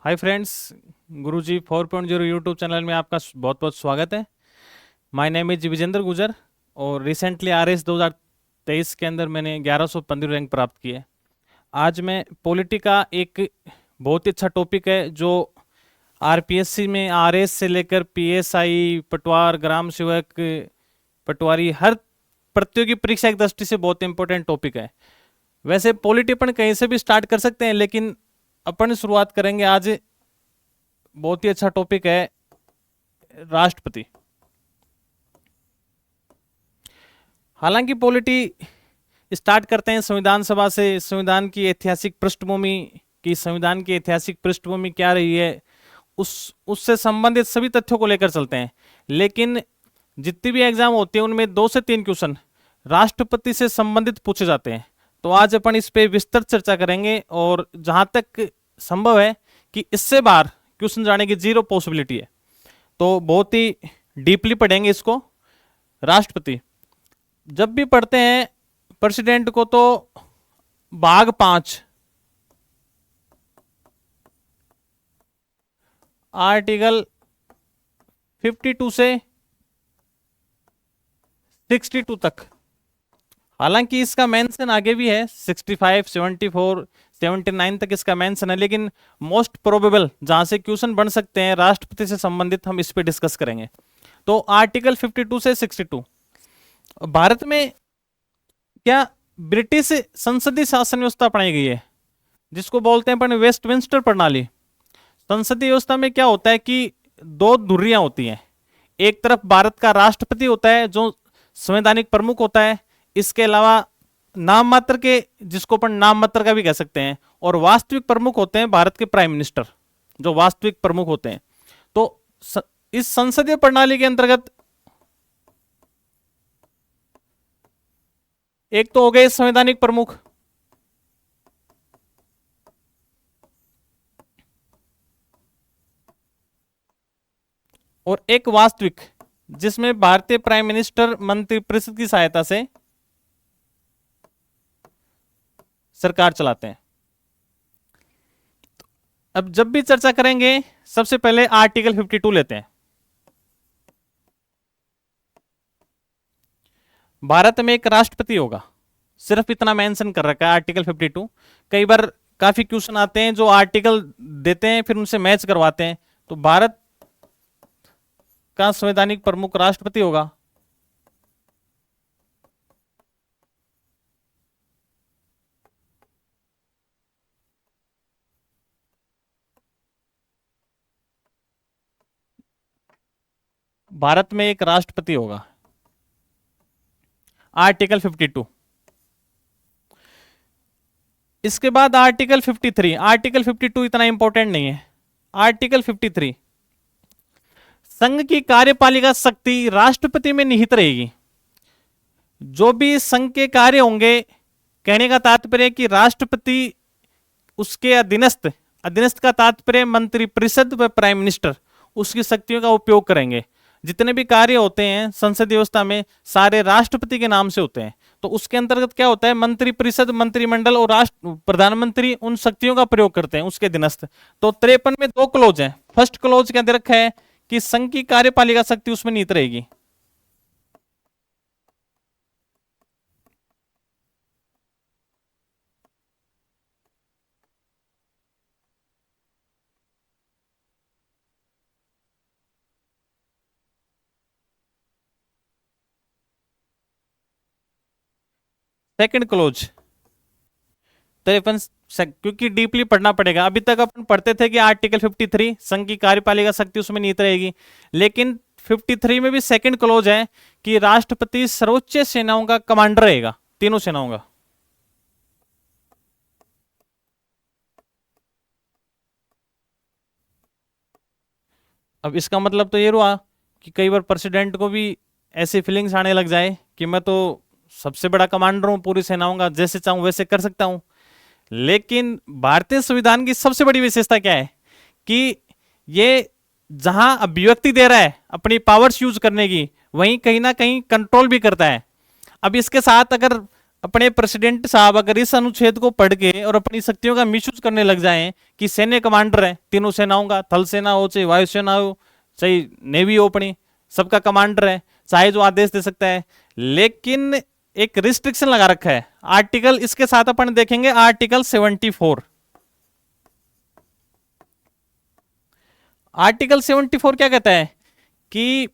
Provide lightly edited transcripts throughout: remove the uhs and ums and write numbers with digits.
Hi friends, गुरुजी 4.0 YouTube channel में आपका बहुत बहुत स्वागत है। माय नेम इज विजेंद्र गुजर और रिसेंटली आरएस 2023 के अंदर मैंने 1115 रैंक प्राप्त की है। आज मैं पॉलिटी का एक बहुत ही अच्छा टॉपिक है जो आरपीएससी में आरएस से लेकर पीएसआई, पटवार, ग्राम सेवक, पटवारी, हर प्रतियोगी परीक्षा की दृष्टि से बहुत इंपॉर्टेंट टॉपिक है। वैसे पॉलिटी अपन कहीं से भी स्टार्ट कर सकते हैं, लेकिन अपन शुरुआत करेंगे आज बहुत ही अच्छा टॉपिक है राष्ट्रपति। हालांकि पॉलिटी स्टार्ट करते हैं संविधान सभा से। संविधान की ऐतिहासिक पृष्ठभूमि संविधान की ऐतिहासिक पृष्ठभूमि क्या रही है उससे संबंधित सभी तथ्यों को लेकर चलते हैं। लेकिन जितनी भी एग्जाम होती है उनमें 2 से 3 क्वेश्चन राष्ट्रपति से संबंधित पूछे जाते हैं। तो आज अपन इस पे विस्तृत चर्चा करेंगे और जहां तक संभव है कि इससे बाहर क्वेश्चन जाने की जीरो पॉसिबिलिटी है, तो बहुत ही डीपली पढ़ेंगे इसको। राष्ट्रपति जब भी पढ़ते हैं प्रेसिडेंट को तो भाग 5 आर्टिकल 52 से 62 तक, हालांकि इसका मेंशन आगे भी है 65, 74, 79 तक इसका मेंशन है, लेकिन मोस्ट प्रोबेबल जहां से क्वेश्चन बन सकते हैं राष्ट्रपति से संबंधित हम इस पे डिस्कस करेंगे। तो आर्टिकल 52 से 62, भारत में क्या ब्रिटिश संसदीय शासन व्यवस्था अपनाई गई है जिसको बोलते हैं अपन वेस्टमिंस्टर प्रणाली। संसदीय व्यवस्था में क्या होता है कि 2 धुरियां होती हैं। एक तरफ भारत का राष्ट्रपति होता है जो संवैधानिक प्रमुख होता है, इसके अलावा नाम मात्र के, जिसको अपन नाम मात्र का भी कह सकते हैं, और वास्तविक प्रमुख होते हैं भारत के प्राइम मिनिस्टर, जो वास्तविक प्रमुख होते हैं। तो इस संसदीय प्रणाली के अंतर्गत एक तो हो गए संवैधानिक प्रमुख, और एक वास्तविक, जिसमें भारतीय प्राइम मिनिस्टर मंत्रिपरिषद की सहायता से सरकार चलाते हैं। अब जब भी चर्चा करेंगे सबसे पहले आर्टिकल 52 लेते हैं। भारत में एक राष्ट्रपति होगा, सिर्फ इतना मेंशन कर रखा है आर्टिकल 52। कई बार काफी क्वेश्चन आते हैं जो आर्टिकल देते हैं फिर उनसे मैच करवाते हैं। तो भारत का संवैधानिक प्रमुख राष्ट्रपति होगा। भारत में एक राष्ट्रपति होगा, आर्टिकल 52। इसके बाद आर्टिकल 53। आर्टिकल 52 इतना इंपॉर्टेंट नहीं है। आर्टिकल 53, संघ की कार्यपालिका शक्ति राष्ट्रपति में निहित रहेगी। जो भी संघ के कार्य होंगे, कहने का तात्पर्य कि राष्ट्रपति उसके अधीनस्थ, अधीनस्थ का तात्पर्य मंत्रिपरिषद व प्राइम मिनिस्टर, उसकी शक्तियों का उपयोग करेंगे। जितने भी कार्य होते हैं संसदीय व्यवस्था में सारे राष्ट्रपति के नाम से होते हैं। तो उसके अंतर्गत क्या होता है, मंत्रिपरिषद, मंत्रिमंडल और राष्ट्र प्रधानमंत्री उन शक्तियों का प्रयोग करते हैं उसके अधीनस्थ। तो 53 में 2 क्लोज हैं। फर्स्ट क्लोज के अंदर रखा है कि संघ की कार्यपालिका शक्ति उसमें निहित रहेगी। सेकंड क्लोज 53, क्योंकि डीपली पढ़ना पड़ेगा। अभी तक अपन पढ़ते थे कि आर्टिकल 53 संघ की कार्यपालिका शक्ति उसमें निहित रहेगी, लेकिन 53 में भी सेकंड क्लोज है कि राष्ट्रपति सर्वोच्च सेनाओं का कमांडर रहेगा, तीनों सेनाओं का। अब इसका मतलब तो ये हुआ कि कई बार प्रेसिडेंट को भी ऐसी फीलिंग्स आने लग जाए कि मैं तो सबसे बड़ा कमांडर हूं पूरी सेनाओं का, जैसे चाहूं वैसे कर सकता हूं। लेकिन भारतीय संविधान की सबसे बड़ी विशेषता क्या है कि ये जहां अभिव्यक्ति दे रहा है अपनी पावर्स यूज करने की, वहीं कहीं ना कहीं कंट्रोल भी करता है। अब इसके साथ अगर अपने प्रेसिडेंट साहब अगर इस अनुच्छेद को पढ़ के और अपनी शक्तियों का मिसयूज करने लग जाएं कि सैन्य कमांडर है तीनों सेनाओं का, थल सेना हो चाहे वायुसेना हो चाहे नेवी हो, अपनी सबका कमांडर है, चाहे जो आदेश दे सकता है, लेकिन एक रिस्ट्रिक्शन लगा रखा है आर्टिकल, इसके साथ अपन देखेंगे आर्टिकल 74। आर्टिकल 74 क्या कहता है कि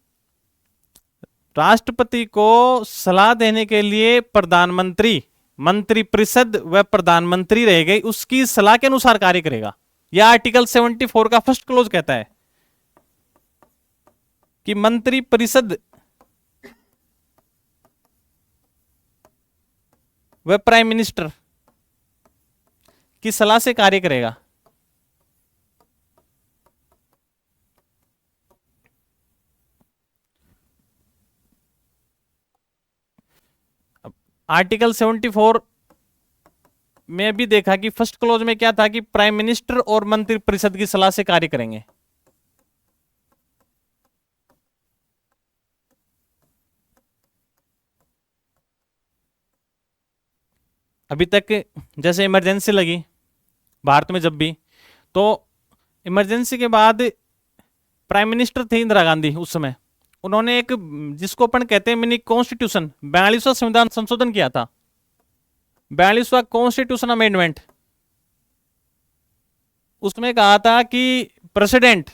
राष्ट्रपति को सलाह देने के लिए प्रधानमंत्री, मंत्रिपरिषद व प्रधानमंत्री रहेगी, उसकी सलाह के अनुसार कार्य करेगा। यह आर्टिकल 74 का फर्स्ट क्लोज कहता है कि मंत्रिपरिषद व प्राइम मिनिस्टर की सलाह से कार्य करेगा। आर्टिकल 74 में भी देखा कि फर्स्ट क्लोज में क्या था कि प्राइम मिनिस्टर और मंत्रिपरिषद की सलाह से कार्य करेंगे। अभी तक जैसे इमरजेंसी लगी भारत में जब भी, तो इमरजेंसी के बाद प्राइम मिनिस्टर थे इंदिरा गांधी उस समय, उन्होंने एक जिसको अपन कहते हैं मिनी कॉन्स्टिट्यूशन 42वां संविधान संशोधन किया था, 42वां कॉन्स्टिट्यूशन अमेंडमेंट। उसमें कहा था कि प्रेसिडेंट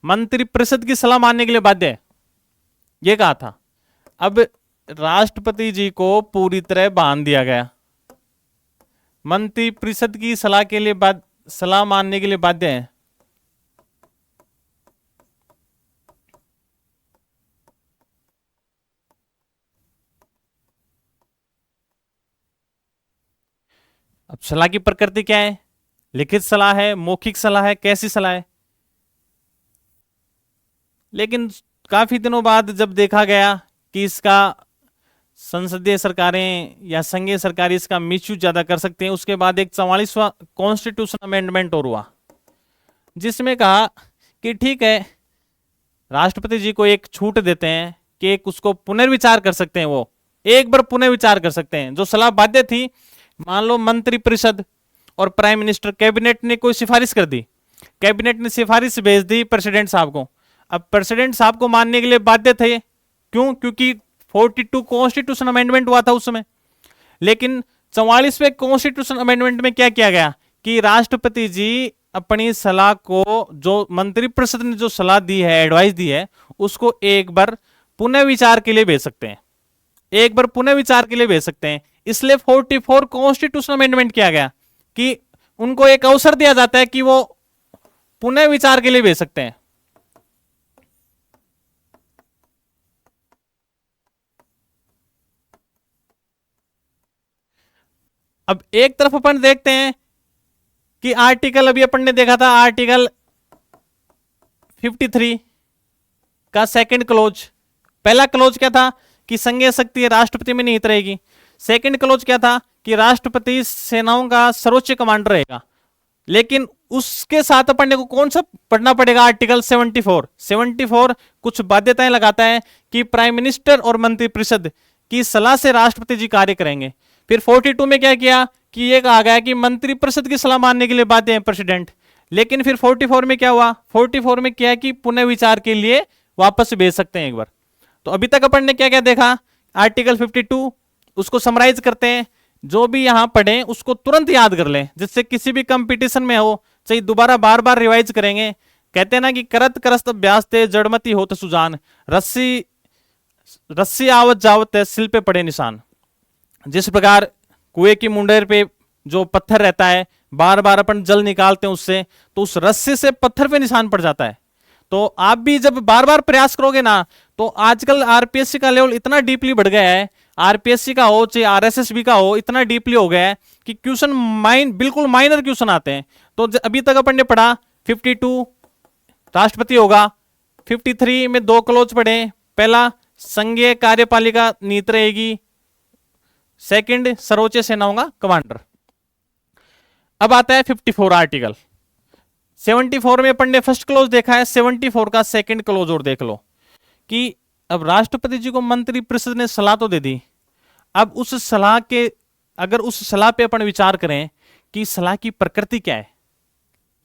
मंत्रिपरिषद की सलाह मानने के लिए बाध्य है, यह कहा था। अब राष्ट्रपति जी को पूरी तरह बांध दिया गया, मंत्रिपरिषद की सलाह के लिए सलाह मानने के लिए बाध्य है। अब सलाह की प्रकृति क्या है, लिखित सलाह है, मौखिक सलाह है, कैसी सलाह है। लेकिन काफी दिनों बाद जब देखा गया कि इसका संसदीय सरकारें या संघीय सरकारें इसका मिसयूज ज्यादा कर सकते हैं, उसके बाद एक 44वां कॉन्स्टिट्यूशन अमेंडमेंट और हुआ, जिसमें कहा कि ठीक है राष्ट्रपति जी को एक छूट देते हैं कि एक उसको पुनर्विचार कर सकते हैं, वो एक बार पुनर्विचार कर सकते हैं। जो सलाह बाध्य थी, मान लो मंत्रिपरिषद और प्राइम मिनिस्टर, कैबिनेट ने कोई सिफारिश कर दी, कैबिनेट ने सिफारिश भेज दी प्रेसिडेंट साहब को, अब प्रेसिडेंट साहब को मानने के लिए बाध्य थे, क्यों? क्योंकि 42 कॉन्स्टिट्यूशन अमेंडमेंट हुआ था उस समय। लेकिन 44वें कॉन्स्टिट्यूशन अमेंडमेंट में क्या किया गया कि राष्ट्रपति जी अपनी सलाह को, जो मंत्रिपरिषद ने जो सलाह दी है, एडवाइस दी है, उसको एक बार पुनः विचार के लिए भेज सकते हैं, एक बार पुनः विचार के लिए भेज सकते हैं। इसलिए 44 कॉन्स्टिट्यूशन अमेंडमेंट किया गया कि उनको एक अवसर दिया जाता है कि वो पुनः विचार के लिए भेज सकते हैं। अब एक तरफ अपन देखते हैं कि आर्टिकल, अभी अपन ने देखा था आर्टिकल 53 का सेकंड क्लोज, पहला क्लोज क्या था कि संघीय शक्ति राष्ट्रपति में निहित रहेगी, सेकंड क्लोज क्या था कि राष्ट्रपति सेनाओं का सर्वोच्च कमांडर रहेगा। लेकिन उसके साथ अपन को कौन सा पढ़ना पड़ेगा, आर्टिकल 74 कुछ बाध्यताएं लगाता है कि प्राइम मिनिस्टर और मंत्रिपरिषद की सलाह से राष्ट्रपति जी कार्य करेंगे। फिर 42 में क्या किया कि ये कहा गया कि मंत्रिपरिषद की सलाह मानने के लिए बाध्य है प्रेसिडेंट। लेकिन फिर 44 में क्या हुआ, 44 में क्या कि पुनः विचार के लिए वापस भेज सकते हैं एक बार। तो अभी तक अपन ने क्या क्या देखा, आर्टिकल 52, उसको समराइज करते हैं, जो भी यहां पढ़े उसको तुरंत याद कर लें, जिससे किसी भी कंपटीशन में हो चाहे दोबारा बार बार रिवाइज करेंगे। कहते हैं ना कि करत करस्त अभ्यास थे जड़मती होत सुजान, रस्सी रस्सी आवत जावत है सिल पे पड़े निशान। जिस प्रकार कुएं की मुंडेर पे जो पत्थर रहता है, बार बार अपन जल निकालते हैं उससे, तो उस रस्सी से पत्थर पे निशान पड़ जाता है। तो आप भी जब बार बार प्रयास करोगे ना, तो आजकल आरपीएससी का लेवल इतना डीपली बढ़ गया है, आरपीएससी का हो चाहे आरएसएसबी का हो, इतना डीपली हो गया है कि क्वेश्चन बिल्कुल माइनर क्वेश्चन आते हैं। तो अभी तक अपन ने पढ़ा 52 राष्ट्रपति होगा, 53 में दो क्लोज पढ़े, पहला संघीय कार्यपालिका नीत रहेगी, सेकंड सर्वोच्च सेनाओं का कमांडर। अब आता है 54 आर्टिकल 74 में अपन ने फर्स्ट क्लोज देखा है, 74 का सेकंड क्लोज और देख लो कि अब राष्ट्रपति जी को मंत्रिपरिषद ने सलाह तो दे दी, अब उस सलाह के, अगर उस सलाह पे अपन विचार करें कि सलाह की प्रकृति क्या है,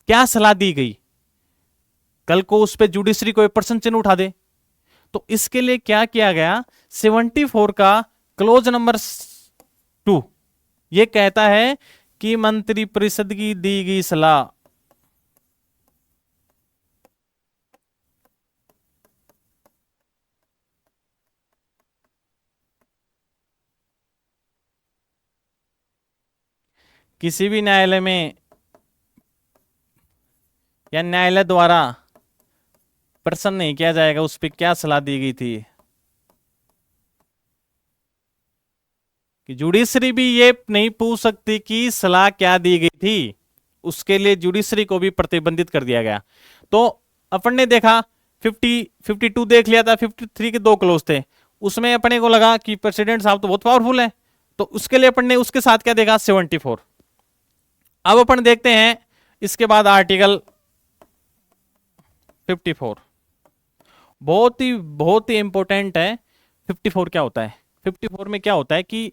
क्या सलाह दी गई, कल को उस पर जुडिशरी कोई प्रश्न चिन्ह उठा दे, तो इसके लिए क्या किया गया, 74 का क्लोज नंबर 2 ये कहता है कि मंत्रिपरिषद की दी गई सलाह किसी भी न्यायालय में या न्यायालय द्वारा प्रश्न नहीं किया जाएगा उस पर क्या सलाह दी गई थी, कि जुडिशरी भी ये नहीं पूछ सकती कि सलाह क्या दी गई थी, उसके लिए जुडिशरी को भी प्रतिबंधित कर दिया गया। तो अपन ने देखा 52 देख लिया था, 53 के 2 क्लोज थे, उसमें अपने को लगा कि प्रेसिडेंट साहब तो बहुत पावरफुल है, तो उसके लिए अपन ने उसके साथ क्या देखा, 74। अब अपन देखते हैं इसके बाद आर्टिकल 54, बहुत ही इंपॉर्टेंट है। 54 क्या होता है, 54 में क्या होता है कि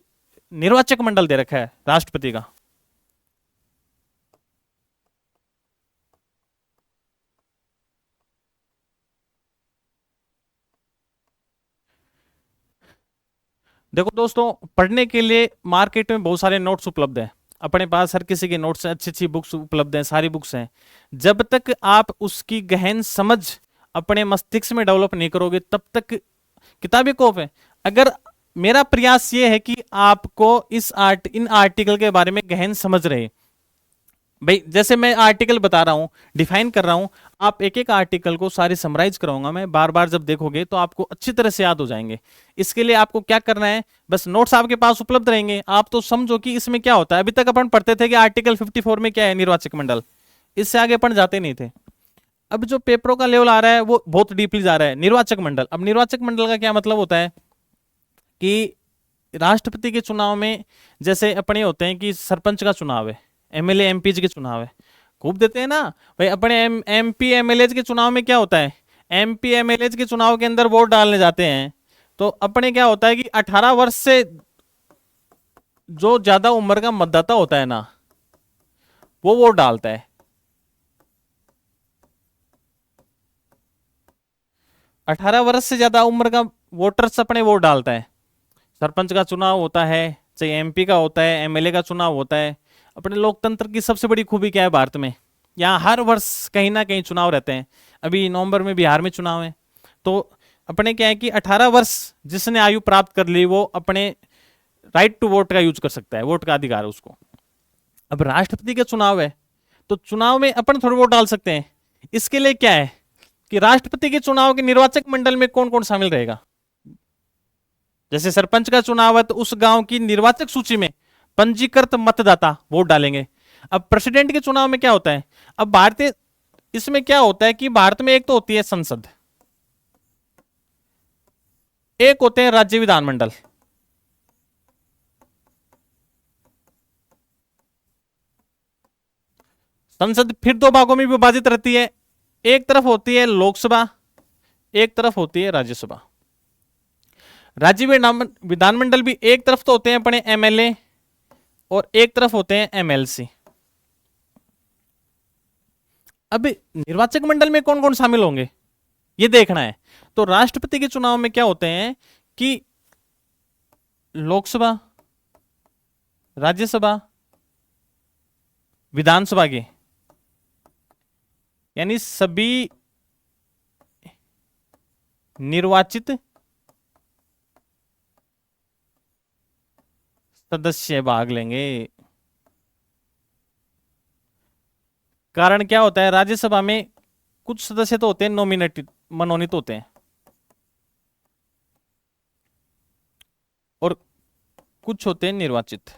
निर्वाचक मंडल दे रखा है राष्ट्रपति का, देखो दोस्तों, पढ़ने के लिए मार्केट में बहुत सारे नोट्स उपलब्ध हैं, अपने पास हर किसी के नोट्स, अच्छी अच्छी बुक्स उपलब्ध हैं, सारी बुक्स हैं। जब तक आप उसकी गहन समझ अपने मस्तिष्क में डेवलप नहीं करोगे तब तक किताबें कोप है। अगर मेरा प्रयास ये है कि आपको इन आर्टिकल के बारे में गहन समझ रहे, भाई जैसे मैं आर्टिकल बता रहा हूं, डिफाइन कर रहा हूं, आप एक एक आर्टिकल को सारी समराइज कराऊंगा मैं, बार बार जब देखोगे तो आपको अच्छी तरह से याद हो जाएंगे। इसके लिए आपको क्या करना है, बस नोट्स आपके पास उपलब्ध रहेंगे, आप तो समझो कि इसमें क्या होता है। अभी तक अपन पढ़ते थे कि आर्टिकल 54 में क्या है, निर्वाचक मंडल, इससे आगे अपन जाते नहीं थे। अब जो पेपरों का लेवल आ रहा है वो बहुत डीपली जा रहा है, निर्वाचक मंडल। अब निर्वाचक मंडल का क्या मतलब होता है कि राष्ट्रपति के चुनाव में जैसे अपने होते हैं कि सरपंच का चुनाव है, एमएलए एमपी के चुनाव है, खूब देते हैं ना भाई। अपने एमपी एमएलए के चुनाव में क्या होता है, एमपी एमएलए के चुनाव के अंदर वोट डालने जाते हैं, तो अपने क्या होता है कि 18 वर्ष से जो ज्यादा उम्र का मतदाता होता है ना, वो वोट डालता है। 18 वर्ष से ज्यादा उम्र का वोटर्स अपने वोट डालता है। सरपंच का चुनाव होता है, चाहे एमपी का होता है, एमएलए का चुनाव होता है। अपने लोकतंत्र की सबसे बड़ी खूबी क्या है भारत में, यहाँ हर वर्ष कहीं ना कहीं चुनाव रहते हैं। अभी नवंबर में बिहार में चुनाव है, तो अपने क्या है कि 18 वर्ष जिसने आयु प्राप्त कर ली वो अपने राइट टू वोट का यूज कर सकता है, वोट का अधिकार है उसको। अब राष्ट्रपति का चुनाव है तो चुनाव में अपन थोड़े वोट डाल सकते हैं। इसके लिए क्या है कि राष्ट्रपति के चुनाव के निर्वाचक मंडल में कौन कौन शामिल रहेगा, जैसे सरपंच का चुनाव है तो उस गांव की निर्वाचक सूची में पंजीकृत मतदाता वोट डालेंगे। अब प्रेसिडेंट के चुनाव में क्या होता है, अब भारतीय इसमें क्या होता है कि भारत में एक तो होती है संसद, एक होते हैं राज्य विधानमंडल। संसद फिर दो भागों में विभाजित रहती है, एक तरफ होती है लोकसभा, एक तरफ होती है राज्यसभा। राज्य विधानमंडल भी एक तरफ तो होते हैं अपने एमएलए और एक तरफ होते हैं एमएलसी। अब निर्वाचक मंडल में कौन कौन शामिल होंगे ये देखना है। तो राष्ट्रपति के चुनाव में क्या होते हैं कि लोकसभा, राज्यसभा, विधानसभा के, यानी सभी निर्वाचित सदस्य भाग लेंगे। कारण क्या होता है, राज्यसभा में कुछ सदस्य तो होते हैं नॉमिनेटेड, मनोनीत होते हैं, और कुछ होते हैं निर्वाचित।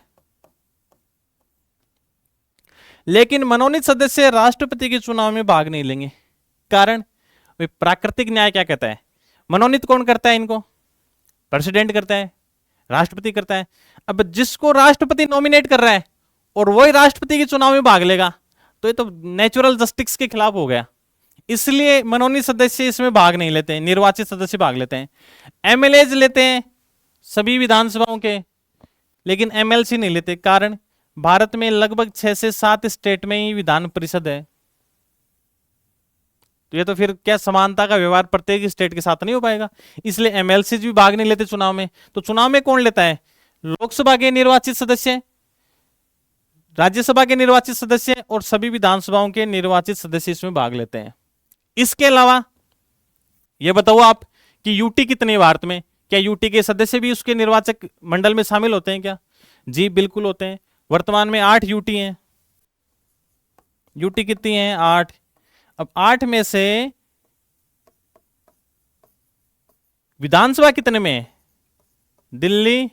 लेकिन मनोनीत सदस्य राष्ट्रपति के चुनाव में भाग नहीं लेंगे। कारण प्राकृतिक न्याय क्या कहता है, मनोनीत कौन करता है इनको, प्रेसिडेंट करता है, राष्ट्रपति करता है। अब जिसको राष्ट्रपति नॉमिनेट कर रहा है और वही राष्ट्रपति के चुनाव में भाग लेगा तो ये तो नेचुरल जस्टिस के खिलाफ हो गया। इसलिए मनोनीत सदस्य इसमें भाग नहीं लेते हैं, निर्वाचित सदस्य भाग लेते हैं। एमएलए लेते हैं सभी विधानसभाओं के, लेकिन एमएलसी नहीं लेते। कारण भारत में लगभग 6 से 7 स्टेट में ही विधान परिषद है, तो ये तो फिर क्या समानता का व्यवहार प्रत्येक स्टेट के साथ नहीं हो पाएगा, इसलिए एमएलसी भी भाग नहीं लेते चुनाव में। तो चुनाव में कौन लेता है? लोकसभा के निर्वाचित सदस्य, राज्यसभा के निर्वाचित सदस्य और सभी विधानसभाओं के निर्वाचित सदस्य इसमें भाग लेते हैं। इसके अलावा यह बताओ आप कि यूटी कितने हैं भारत में? क्या यूटी के सदस्य भी उसके निर्वाचक मंडल में शामिल होते हैं क्या? जी बिल्कुल होते हैं। वर्तमान में 8 यूटी हैं। यूटी कितनी है? 8। अब 8 में से विधानसभा कितने में है? दिल्ली,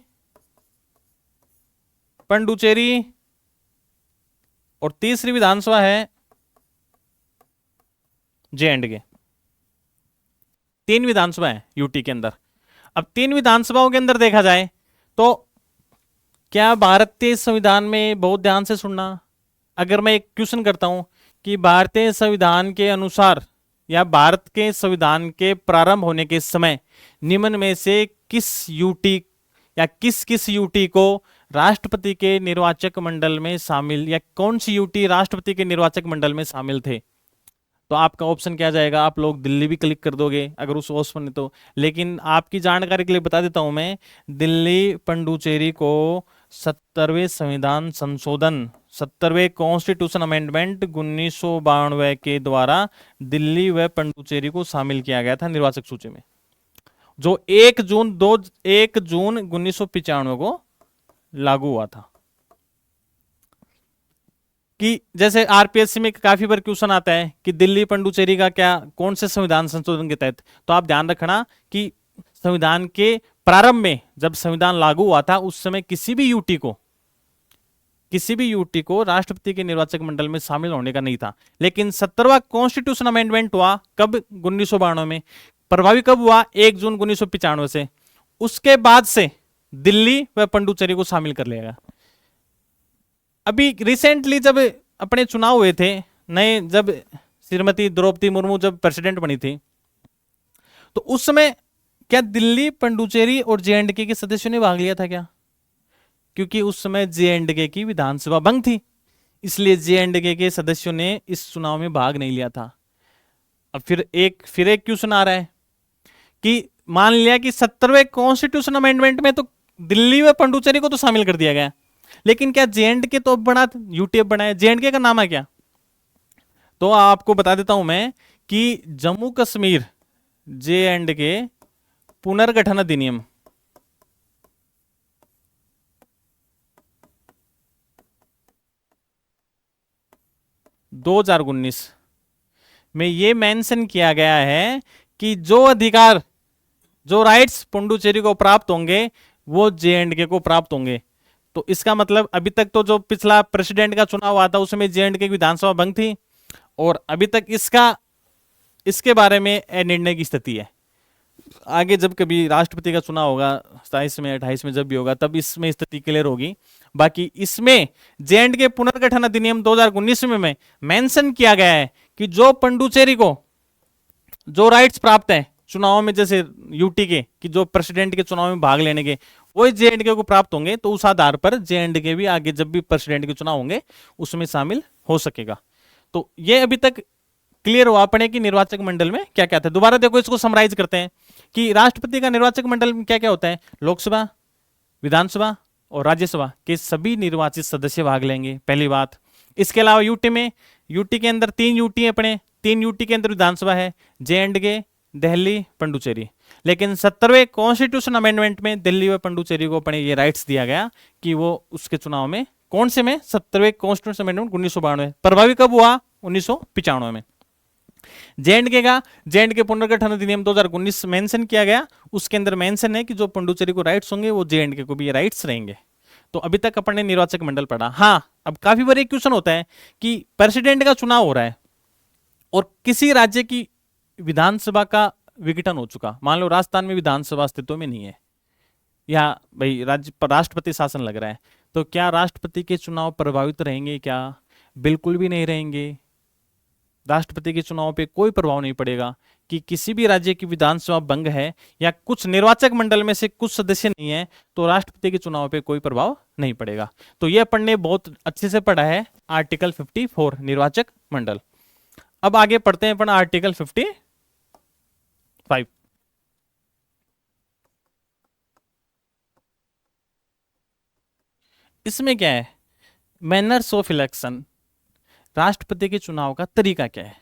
पंडुचेरी और तीसरी विधानसभा है जे.एंड.के। 3 विधानसभा है यूटी के अंदर। अब 3 विधानसभाओं के अंदर देखा जाए तो क्या भारतीय संविधान में, बहुत ध्यान से सुनना, अगर मैं एक क्वेश्चन करता हूं कि भारतीय संविधान के अनुसार या भारत के संविधान के प्रारंभ होने के समय निम्न में से किस यूटी या किस किस यूटी को राष्ट्रपति के निर्वाचक मंडल में शामिल, या कौन सी यूटी राष्ट्रपति के निर्वाचक मंडल में शामिल थे? तो आपका ऑप्शन क्या जाएगा? आप लोग दिल्ली भी क्लिक कर दोगे अगर उस ऑप्शन में तो, लेकिन आपकी जानकारी के लिए बता देता हूं मैं, दिल्ली पंडुचेरी को 70वें संविधान संशोधन, 70वें कॉन्स्टिट्यूशन अमेंडमेंट 1992 के द्वारा दिल्ली व पंडुचेरी को शामिल किया गया था निर्वाचक सूची में, जो 1 जून 1995 को लागू हुआ था। कि जैसे आरपीएससी में काफी बार क्वेश्चन आता है कि दिल्ली पंडुचेरी का क्या, कौन से संविधान संशोधन के तहत, तो आप ध्यान रखना कि संविधान के प्रारंभ में जब संविधान लागू हुआ था उस समय किसी भी यूटी को राष्ट्रपति के निर्वाचक मंडल में शामिल होने का नहीं था। लेकिन 70वां कॉन्स्टिट्यूशन अमेंडमेंट हुआ कब? 1992 में। प्रभावी कब हुआ? 1 जून 1995 से। उसके बाद से दिल्ली व पंडुचेरी को शामिल कर लिया गया। अभी रिसेंटली जब अपने चुनाव हुए थे नए, जब श्रीमती द्रौपदी मुर्मू जब प्रेसिडेंट बनी थी, तो उस समय क्या दिल्ली, पंडुचेरी और जे.एंड.के के सदस्यों ने भाग लिया था क्या? क्योंकि उस समय जे.एंड.के की विधानसभा भंग थी, इसलिए जे.एंड.के के सदस्यों ने इस चुनाव में भाग नहीं लिया था। अब फिर एक क्वेश्चन आ रहा है कि मान लिया कि 70वें कॉन्स्टिट्यूशन अमेंडमेंट में तो दिल्ली व पंडुचेरी को तो शामिल कर दिया गया, लेकिन क्या जे.एंड.के तो अब बना, यूटी अब बना है, जे.एंड.के का नाम है क्या? तो आपको बता देता हूं मैं कि जम्मू कश्मीर जे.एंड.के पुनर्गठन अधिनियम 2019 में ये मेंशन किया गया है कि जो अधिकार, जो राइट्स पुडुचेरी को प्राप्त होंगे वो जे.एंड.के को प्राप्त होंगे। तो इसका मतलब अभी तक तो जो पिछला प्रेसिडेंट का चुनाव हुआ था उसमें जे.एंड.के की विधानसभा भंग थी, और अभी तक इसके बारे में निर्णय की स्थिति है। आगे जब कभी राष्ट्रपति का चुनाव होगा 27 में 28 में जब भी होगा तब इसमें स्थिति क्लियर होगी। बाकी इसमें जे.एंड.के पुनर्गठन अधिनियम 2019 में मेंशन किया गया है कि जो पंडुचेरी को जो राइट्स प्राप्त है चुनाव में, जैसे यूटी के कि जो प्रेसिडेंट के चुनाव में भाग लेने के, वो जे.एंड.के को प्राप्त होंगे, तो उस आधार पर जे.एंड.के भी आगे जब भी प्रेसिडेंट के चुनाव होंगे उसमें शामिल हो सकेगा। तो ये अभी तक क्लियर हुआ अपने कि निर्वाचक मंडल में क्या क्या था। दोबारा देखो, इसको समराइज करते हैं कि राष्ट्रपति का निर्वाचक मंडल में क्या क्या होता है। लोकसभा, विधानसभा और राज्यसभा के सभी निर्वाचित सदस्य भाग लेंगे, पहली बात। इसके अलावा यूटी के अंदर 3 यूटी है अपने, 3 यूटी के अंदर विधानसभा है, जे.एंड.के, दिल्ली, पंडुचेरी। लेकिन 70वें कॉन्स्टिट्यूशन अमेंडमेंट में दिल्ली व पंडुचेरी को अपने ये राइट्स दिया गया कि वो उसके चुनाव में, कौन से में? 70वें कॉन्स्टिट्यूशन अमेंडमेंट 1992। प्रभावी कब हुआ? 1995 में। जे.एंड.के पुनर्गठन अधिनियम 2019 मेंशन किया गया, उसके अंदर मेंशन है कि जो पंडुचेरी को राइट्स होंगे वो जे.एंड.के को भी ये राइट्स रहेंगे। तो अभी तक अपन ने निर्वाचक मंडल पढ़ा। हाँ, अब काफी बार एक क्वेश्चन होता है कि प्रेसिडेंट का चुनाव हो रहा है और किसी राज्य की विधानसभा का विघटन हो चुका, मान लो राजस्थान में विधानसभा अस्तित्व में नहीं है, या भाई राज्य पर राष्ट्रपति शासन लग रहा है, तो क्या राष्ट्रपति के चुनाव प्रभावित रहेंगे क्या? बिल्कुल भी नहीं रहेंगे। राष्ट्रपति के चुनाव पे कोई प्रभाव नहीं पड़ेगा कि किसी भी राज्य की विधानसभा भंग है या कुछ निर्वाचक मंडल में से कुछ सदस्य नहीं है, तो राष्ट्रपति के चुनाव पे कोई प्रभाव नहीं पड़ेगा। तो यह अपन ने बहुत अच्छे से पढ़ा है आर्टिकल 54 निर्वाचक मंडल। अब आगे पढ़ते हैं अपन आर्टिकल 55। इसमें क्या है? मैनर्स ऑफ इलेक्शन, राष्ट्रपति के चुनाव का तरीका क्या है।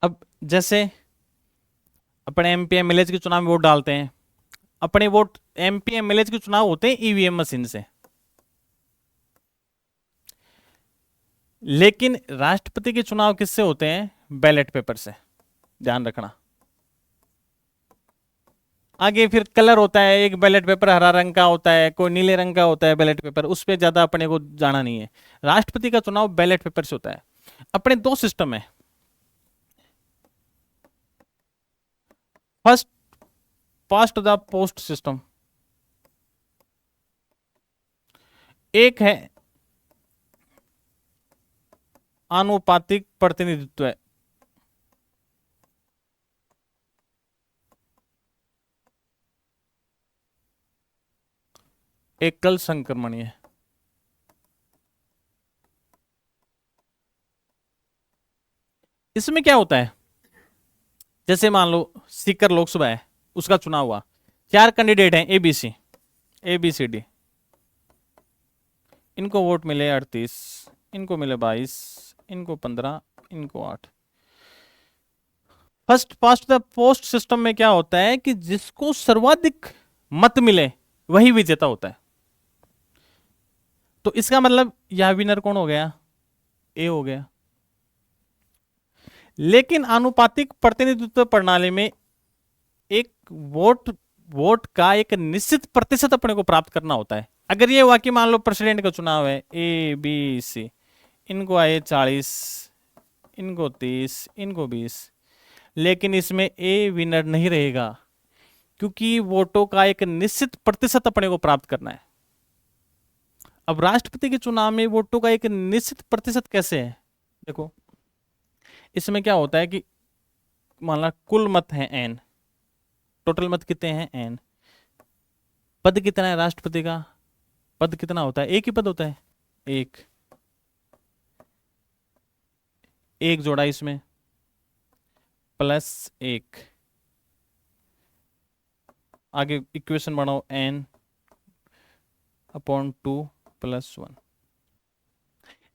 अब जैसे अपने एमपी एमएलए के चुनाव में वोट डालते हैं, अपने वोट एमपी एमएलए के चुनाव होते हैं ईवीएम मशीन से, लेकिन राष्ट्रपति के चुनाव किससे होते हैं? बैलेट पेपर से, ध्यान रखना। आगे फिर कलर होता है, एक बैलेट पेपर हरा रंग का होता है, कोई नीले रंग का होता है बैलेट पेपर, उस पर ज्यादा अपने को जाना नहीं है। राष्ट्रपति का चुनाव बैलेट पेपर से होता है। अपने दो सिस्टम है, first past the post system, एक है आनुपातिक प्रतिनिधित्व है। एकल संक्रमणीय। इसमें क्या होता है? जैसे मान लो सीकर लोकसभा है, उसका चुनाव हुआ, 4 कैंडिडेट हैं ए बी सी डी, इनको वोट मिले 38, इनको मिले 22, इनको 15, इनको 8। First past the post system में क्या होता है कि जिसको सर्वाधिक मत मिले वही विजेता होता है। तो इसका मतलब यह विनर कौन हो गया? ए हो गया। लेकिन आनुपातिक प्रतिनिधित्व प्रणाली में एक वोट का एक निश्चित प्रतिशत अपने को प्राप्त करना होता है। अगर ये हुआ कि मान लो प्रेसिडेंट का चुनाव है, ए बी सी, इनको आए 40, इनको 30, इनको 20, लेकिन इसमें ए विनर नहीं रहेगा, क्योंकि वोटों का एक निश्चित प्रतिशत अपने को प्राप्त करना है। अब राष्ट्रपति के चुनाव में वोटों का एक निश्चित प्रतिशत कैसे है? देखो, इसमें क्या होता है कि मान लो कुल मत है एन, टोटल मत कितने हैं एन, पद कितना है राष्ट्रपति का? पद कितना होता है? एक ही पद होता है, एक जोड़ा इसमें प्लस 1, आगे इक्वेशन बनाओ एन अपॉन 2 प्लस 1।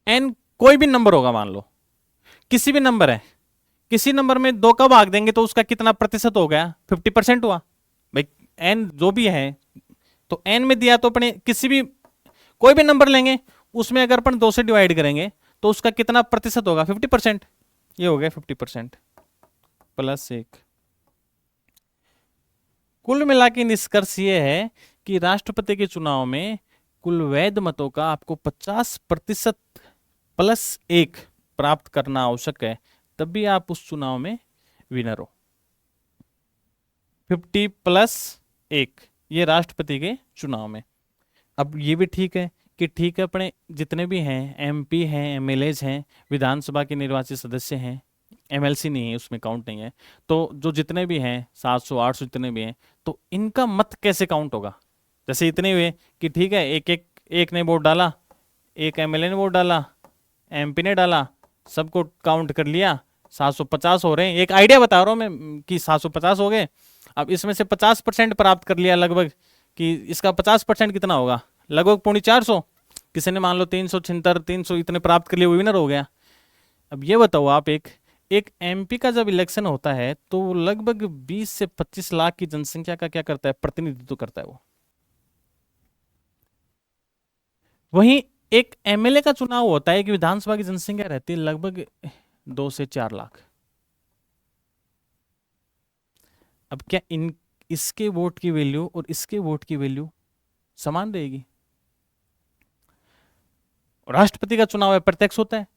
एन कोई भी नंबर होगा, मान लो किसी भी नंबर है, किसी नंबर में 2 का भाग देंगे तो उसका कितना प्रतिशत हो गया? 50% हुआ भाई। एन जो भी है, तो एन में दिया तो अपने किसी भी कोई भी नंबर लेंगे, उसमें अगर अपन 2 से डिवाइड करेंगे तो उसका कितना प्रतिशत होगा? 50%। ये हो गया 50% प्लस 1। कुल मिला के निष्कर्ष ये है कि राष्ट्रपति के चुनाव में कुल वैध मतों का आपको 50% प्लस 1 प्राप्त करना आवश्यक है, तब भी आप उस चुनाव में विनर हो। 50 प्लस 1 ये राष्ट्रपति के चुनाव में। अब ये भी ठीक है कि ठीक है, अपने जितने भी हैं एमपी हैं, एमएलए हैं, विधानसभा के निर्वाचित सदस्य हैं, एमएलसी नहीं है उसमें काउंट नहीं है, तो जो जितने भी हैं 700 800 जितने भी हैं, तो इनका मत कैसे काउंट होगा? जैसे इतने हुए कि ठीक है, एक ने वोट डाला, एक एमएलए ने वोट डाला, एमपी ने डाला, सबको काउंट कर लिया, 750 हो रहे हैं। एक आइडिया बता रहा हूं मैं कि 750 हो गए। अब इसमें से 50% प्राप्त कर लिया लगभग, कि इसका 50% कितना होगा? लगभग 450। किसी ने मान लो 376 300 इतने प्राप्त कर लिए, वो विनर हो गया। अब ये बताओ आप, एक एमपी का जब इलेक्शन होता है तो लगभग 20 से 25 लाख की जनसंख्या का क्या करता है? प्रतिनिधित्व करता है वो। वहीं एक एमएलए का चुनाव होता है कि विधानसभा की जनसंख्या रहती है लगभग 2 से 4 लाख। अब क्या इसके वोट की वैल्यू और इसके वोट की वैल्यू समान रहेगी? राष्ट्रपति का चुनाव है, प्रत्यक्ष होता है।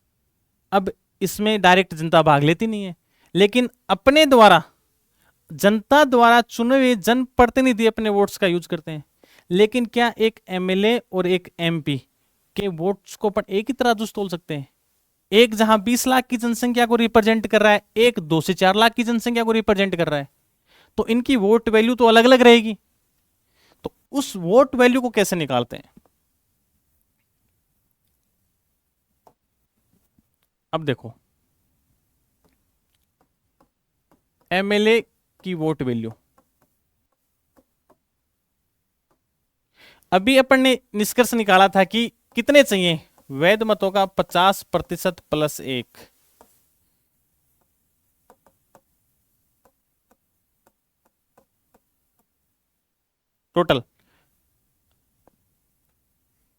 अब इसमें डायरेक्ट जनता भाग लेती नहीं है, लेकिन अपने द्वारा, जनता द्वारा चुने हुए जनप्रतिनिधि अपने वोट्स का यूज करते हैं। लेकिन क्या एक एमएलए और एक एमपी के वोट्स को अपन एक ही तरह से तोल सकते हैं? एक जहां 20 लाख की जनसंख्या को रिप्रेजेंट कर रहा है, एक 2 से 4 लाख की जनसंख्या को रिप्रेजेंट कर रहा है, तो इनकी वोट वैल्यू तो अलग अलग रहेगी। तो उस वोट वैल्यू को कैसे निकालते हैं? अब देखो, एमएलए की वोट वैल्यू, अभी अपन ने निष्कर्ष निकाला था कि कितने चाहिए, वैध मतों का 50% प्लस 1, टोटल।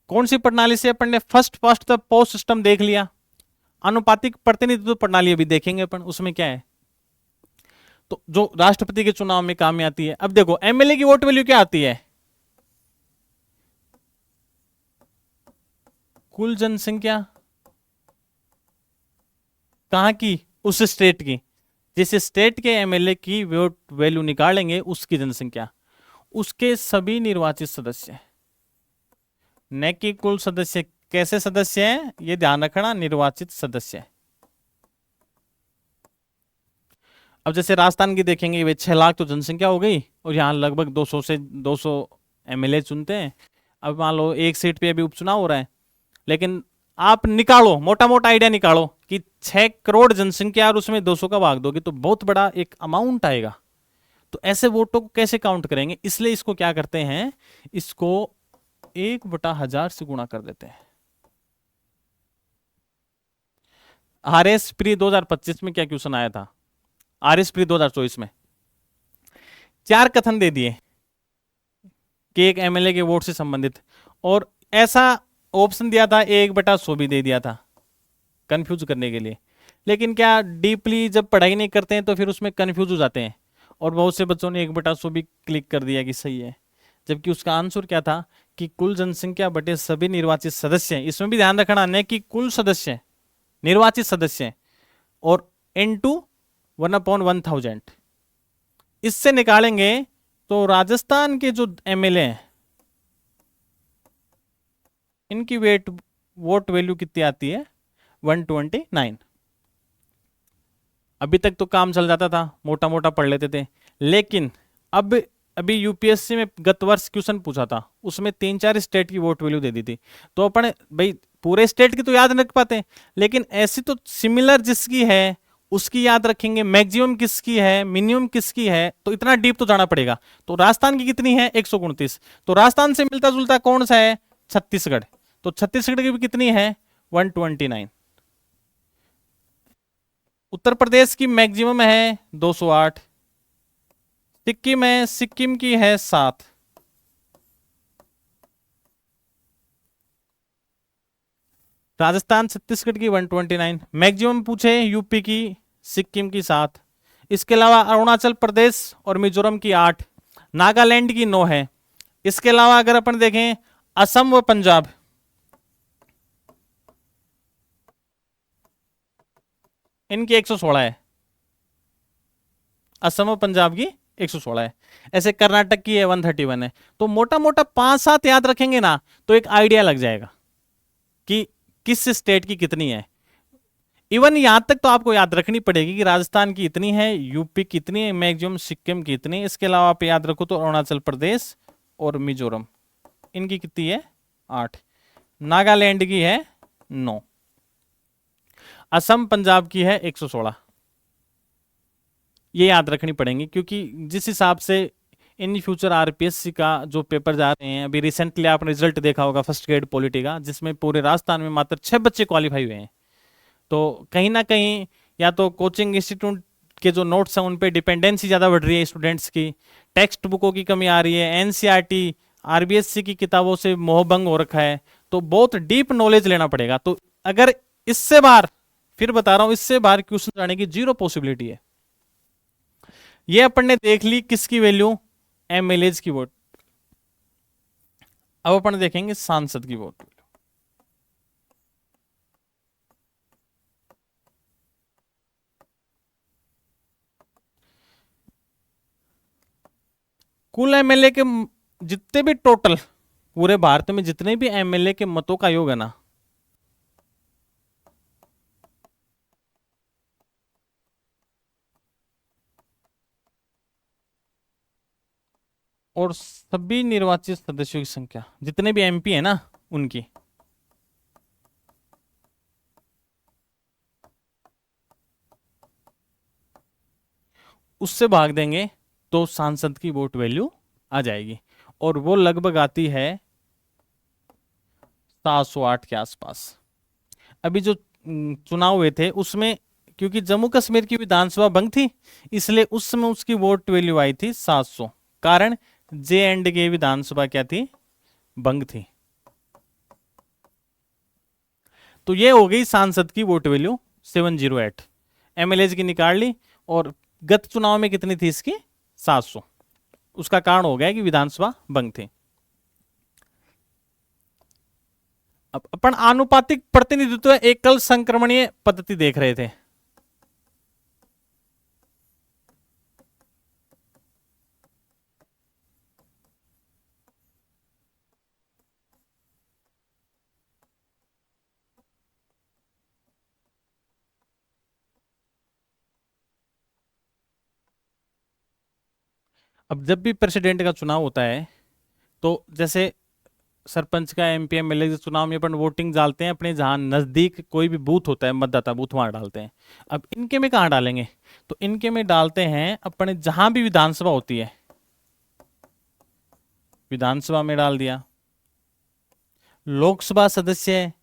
कौन सी प्रणाली से? अपन ने first past the post system देख लिया, अनुपातिक प्रतिनिधित्व प्रणाली अभी देखेंगे अपन, उसमें क्या है, तो जो राष्ट्रपति के चुनाव में काम में आती है। अब देखो एमएलए की वोट वैल्यू क्या आती है, कुल जनसंख्या कहां की, उस स्टेट की, जिस स्टेट के एमएलए की वोट वैल्यू निकालेंगे उसकी जनसंख्या, उसके सभी निर्वाचित सदस्य, न कि कुल सदस्य। कैसे सदस्य हैं ये ध्यान रखना, निर्वाचित सदस्य। अब जैसे राजस्थान की देखेंगे, वे 6 लाख तो जनसंख्या हो गई, और यहाँ लगभग 200 से 200 एमएलए चुनते हैं। अब मान लो एक सीट पे अभी उपचुनाव हो रहा है, लेकिन आप निकालो, मोटा मोटा आइडिया निकालो कि 6 करोड़ जनसंख्या और उसमें 200 का भाग दोगे तो बहुत बड़ा एक अमाउंट आएगा। तो ऐसे वोटों को कैसे काउंट करेंगे? इसलिए इसको क्या करते हैं, इसको 1/1000 से गुणा कर देते हैं। आरएस प्री 2025 में क्या क्वेश्चन आया था, आरएस प्री 2024 में 4 कथन दे दिए कि एक एमएलए के वोट से संबंधित, और ऐसा ऑप्शन दिया था 1/100 भी दे दिया था कंफ्यूज करने के लिए। लेकिन क्या डीपली जब पढ़ाई नहीं करते हैं तो फिर उसमें कंफ्यूज हो जाते हैं, और बहुत से बच्चों ने 1/100 भी क्लिक कर दिया कि सही है, जबकि उसका आंसर क्या था कि कुल जनसंख्या बटे सभी निर्वाचित सदस्य। इसमें भी ध्यान रखना, न कि कुल सदस्य, निर्वाचित सदस्य, और इनटू 1/1000। इससे निकालेंगे तो राजस्थान के जो एमएलए हैं इनकी वोट वैल्यू कितनी आती है, 129। अभी तक तो काम चल जाता था, मोटा मोटा पढ़ लेते थे, लेकिन अब अभी यूपीएससी में गत वर्ष क्वेश्चन पूछा था, उसमें 3-4 स्टेट की वोट वैल्यू दे दी थी। तो अपन भाई पूरे स्टेट की तो याद नहीं रख पाते, लेकिन ऐसी तो सिमिलर जिसकी है उसकी याद रखेंगे, मैक्सिमम किसकी है, मिनिमम किसकी है, तो इतना डीप तो जाना पड़ेगा। तो राजस्थान की कितनी है, 129। तो राजस्थान से मिलता जुलता कौन सा है, छत्तीसगढ़। तो छत्तीसगढ़ की भी कितनी है, 129। उत्तर प्रदेश की मैक्सिमम है 208, सिक्किम है, सिक्किम की है 7, राजस्थान छत्तीसगढ़ की 129 मैक्सिमम पूछे, यूपी की, सिक्किम की 7, इसके अलावा अरुणाचल प्रदेश और मिजोरम की 8, नागालैंड की 9 है। इसके अलावा अगर अपन देखें असम व पंजाब, इनकी 116 है, असम और पंजाब की 116 है। ऐसे कर्नाटक की है 131 है। तो मोटा मोटा 5-7 याद रखेंगे ना तो एक आइडिया लग जाएगा कि किस स्टेट की कितनी है। इवन यहां तक तो आपको याद रखनी पड़ेगी कि राजस्थान की इतनी है, यूपी की इतनी है, मैक्सिमम सिक्किम की इतनी। इसके अलावा आप याद रखो तो अरुणाचल प्रदेश और मिजोरम, इनकी कितनी है, 8, नागालैंड की है 9, असम पंजाब की है 116। ये याद रखनी पड़ेंगी, क्योंकि जिस हिसाब से इन फ्यूचर आरपीएससी का जो पेपर जा रहे हैं, अभी रिसेंटली आपने रिजल्ट देखा होगा फर्स्ट ग्रेड पॉलिटी का, जिसमें पूरे राजस्थान में मात्र 6 बच्चे क्वालिफाई हुए हैं। तो कहीं ना कहीं या तो कोचिंग इंस्टीट्यूट के जो नोट्स हैं उन पे डिपेंडेंसी ज़्यादा बढ़ रही है स्टूडेंट्स की, टेक्स्ट बुकों की कमी आ रही है, एनसीईआरटी आरबीएससी की किताबों से मोहभंग हो रखा है। तो बहुत डीप नॉलेज लेना पड़ेगा। तो अगर इससे बाहर, फिर बता रहा हूं, इससे बाहर क्वेश्चन आने की 0 पॉसिबिलिटी है। ये अपन ने देख ली किसकी वैल्यू, एमएलएज की वोट। अब अपन देखेंगे सांसद की वोट। कुल एमएलए के जितने भी टोटल पूरे भारत में जितने भी एमएलए के मतों का योग है ना, और सभी निर्वाचित सदस्यों की संख्या, जितने भी एमपी है ना उनकी, उससे भाग देंगे तो सांसद की वोट वैल्यू आ जाएगी, और वो लगभग आती है 708 के आसपास। अभी जो चुनाव हुए थे उसमें, क्योंकि जम्मू कश्मीर की विधानसभा भंग थी, इसलिए उस समय उसकी वोट वैल्यू आई थी 700। कारण जे एंड के विधानसभा क्या थी, भंग थी। तो ये हो गई सांसद की वोट वैल्यू 708। एमएलए की निकाल ली, और गत चुनाव में कितनी थी इसकी, 700। उसका कारण हो गया कि विधानसभा भंग थी। अब अपन आनुपातिक प्रतिनिधित्व एकल संक्रमणीय पद्धति देख रहे थे। अब जब भी प्रेसिडेंट का चुनाव होता है, तो जैसे सरपंच का, एमपी एमएलए के चुनाव में अपन वोटिंग डालते हैं अपने जहां नजदीक कोई भी बूथ होता है, मतदाता बूथ, वहां डालते हैं। अब इनके में कहां डालेंगे, तो इनके में डालते हैं अपने जहां भी विधानसभा होती है, विधानसभा में डाल दिया। लोकसभा सदस्य है,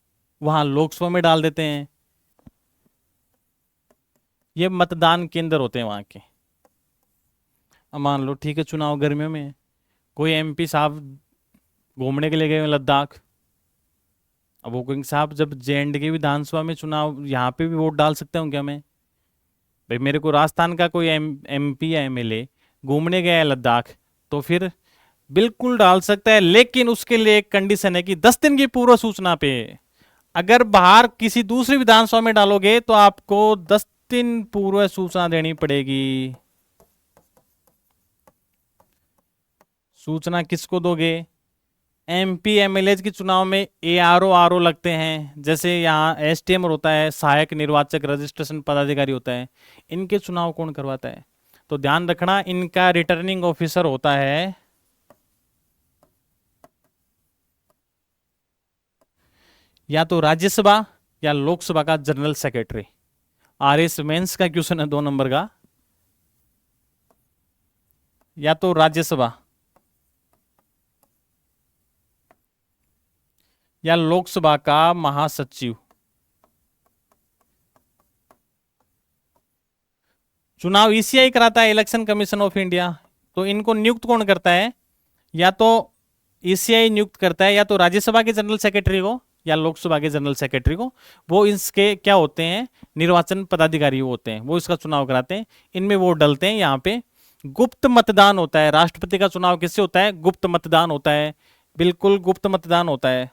वहां लोकसभा में डाल देते हैं। ये मतदान केंद्र होते हैं वहां के। अब मान लो ठीक है, चुनाव गर्मियों में है, कोई एमपी साहब घूमने के लिए गए लद्दाख। अब वो कहेंगे साहब जब जे एंड के विधानसभा में चुनाव, यहाँ पे भी वोट डाल सकता हूँ क्या मैं? भाई मेरे को राजस्थान का कोई एमपी या एमएलए घूमने गया है लद्दाख, तो फिर बिल्कुल डाल सकता है, लेकिन उसके लिए एक कंडीशन है कि 10 दिन की पूर्व सूचना पे। अगर बाहर किसी दूसरी विधानसभा में डालोगे तो आपको 10 दिन पूर्व सूचना देनी पड़ेगी। सूचना किसको दोगे? एमपी एमएलए के चुनाव में एआरओ आरओ लगते हैं, जैसे यहाँ एसटीएम होता है, सहायक निर्वाचक रजिस्ट्रेशन पदाधिकारी होता है। इनके चुनाव कौन करवाता है? तो ध्यान रखना, इनका रिटर्निंग ऑफिसर होता है या तो राज्यसभा या लोकसभा का जनरल सेक्रेटरी। आरएस मेंस का क्वेश्चन है 2 नंबर का। या तो राज्यसभा या लोकसभा का महासचिव। चुनाव ईसीआई कराता है, इलेक्शन कमीशन ऑफ इंडिया। तो इनको नियुक्त कौन करता है? या तो ईसीआई नियुक्त करता है, या तो राज्यसभा के जनरल सेक्रेटरी को या लोकसभा के जनरल सेक्रेटरी को। वो इसके क्या होते हैं? निर्वाचन पदाधिकारी होते हैं, वो इसका चुनाव कराते हैं। इनमें वो डलते हैं। यहाँ पे गुप्त मतदान होता है। राष्ट्रपति का चुनाव किससे होता है? गुप्त मतदान होता है, बिल्कुल गुप्त मतदान होता है।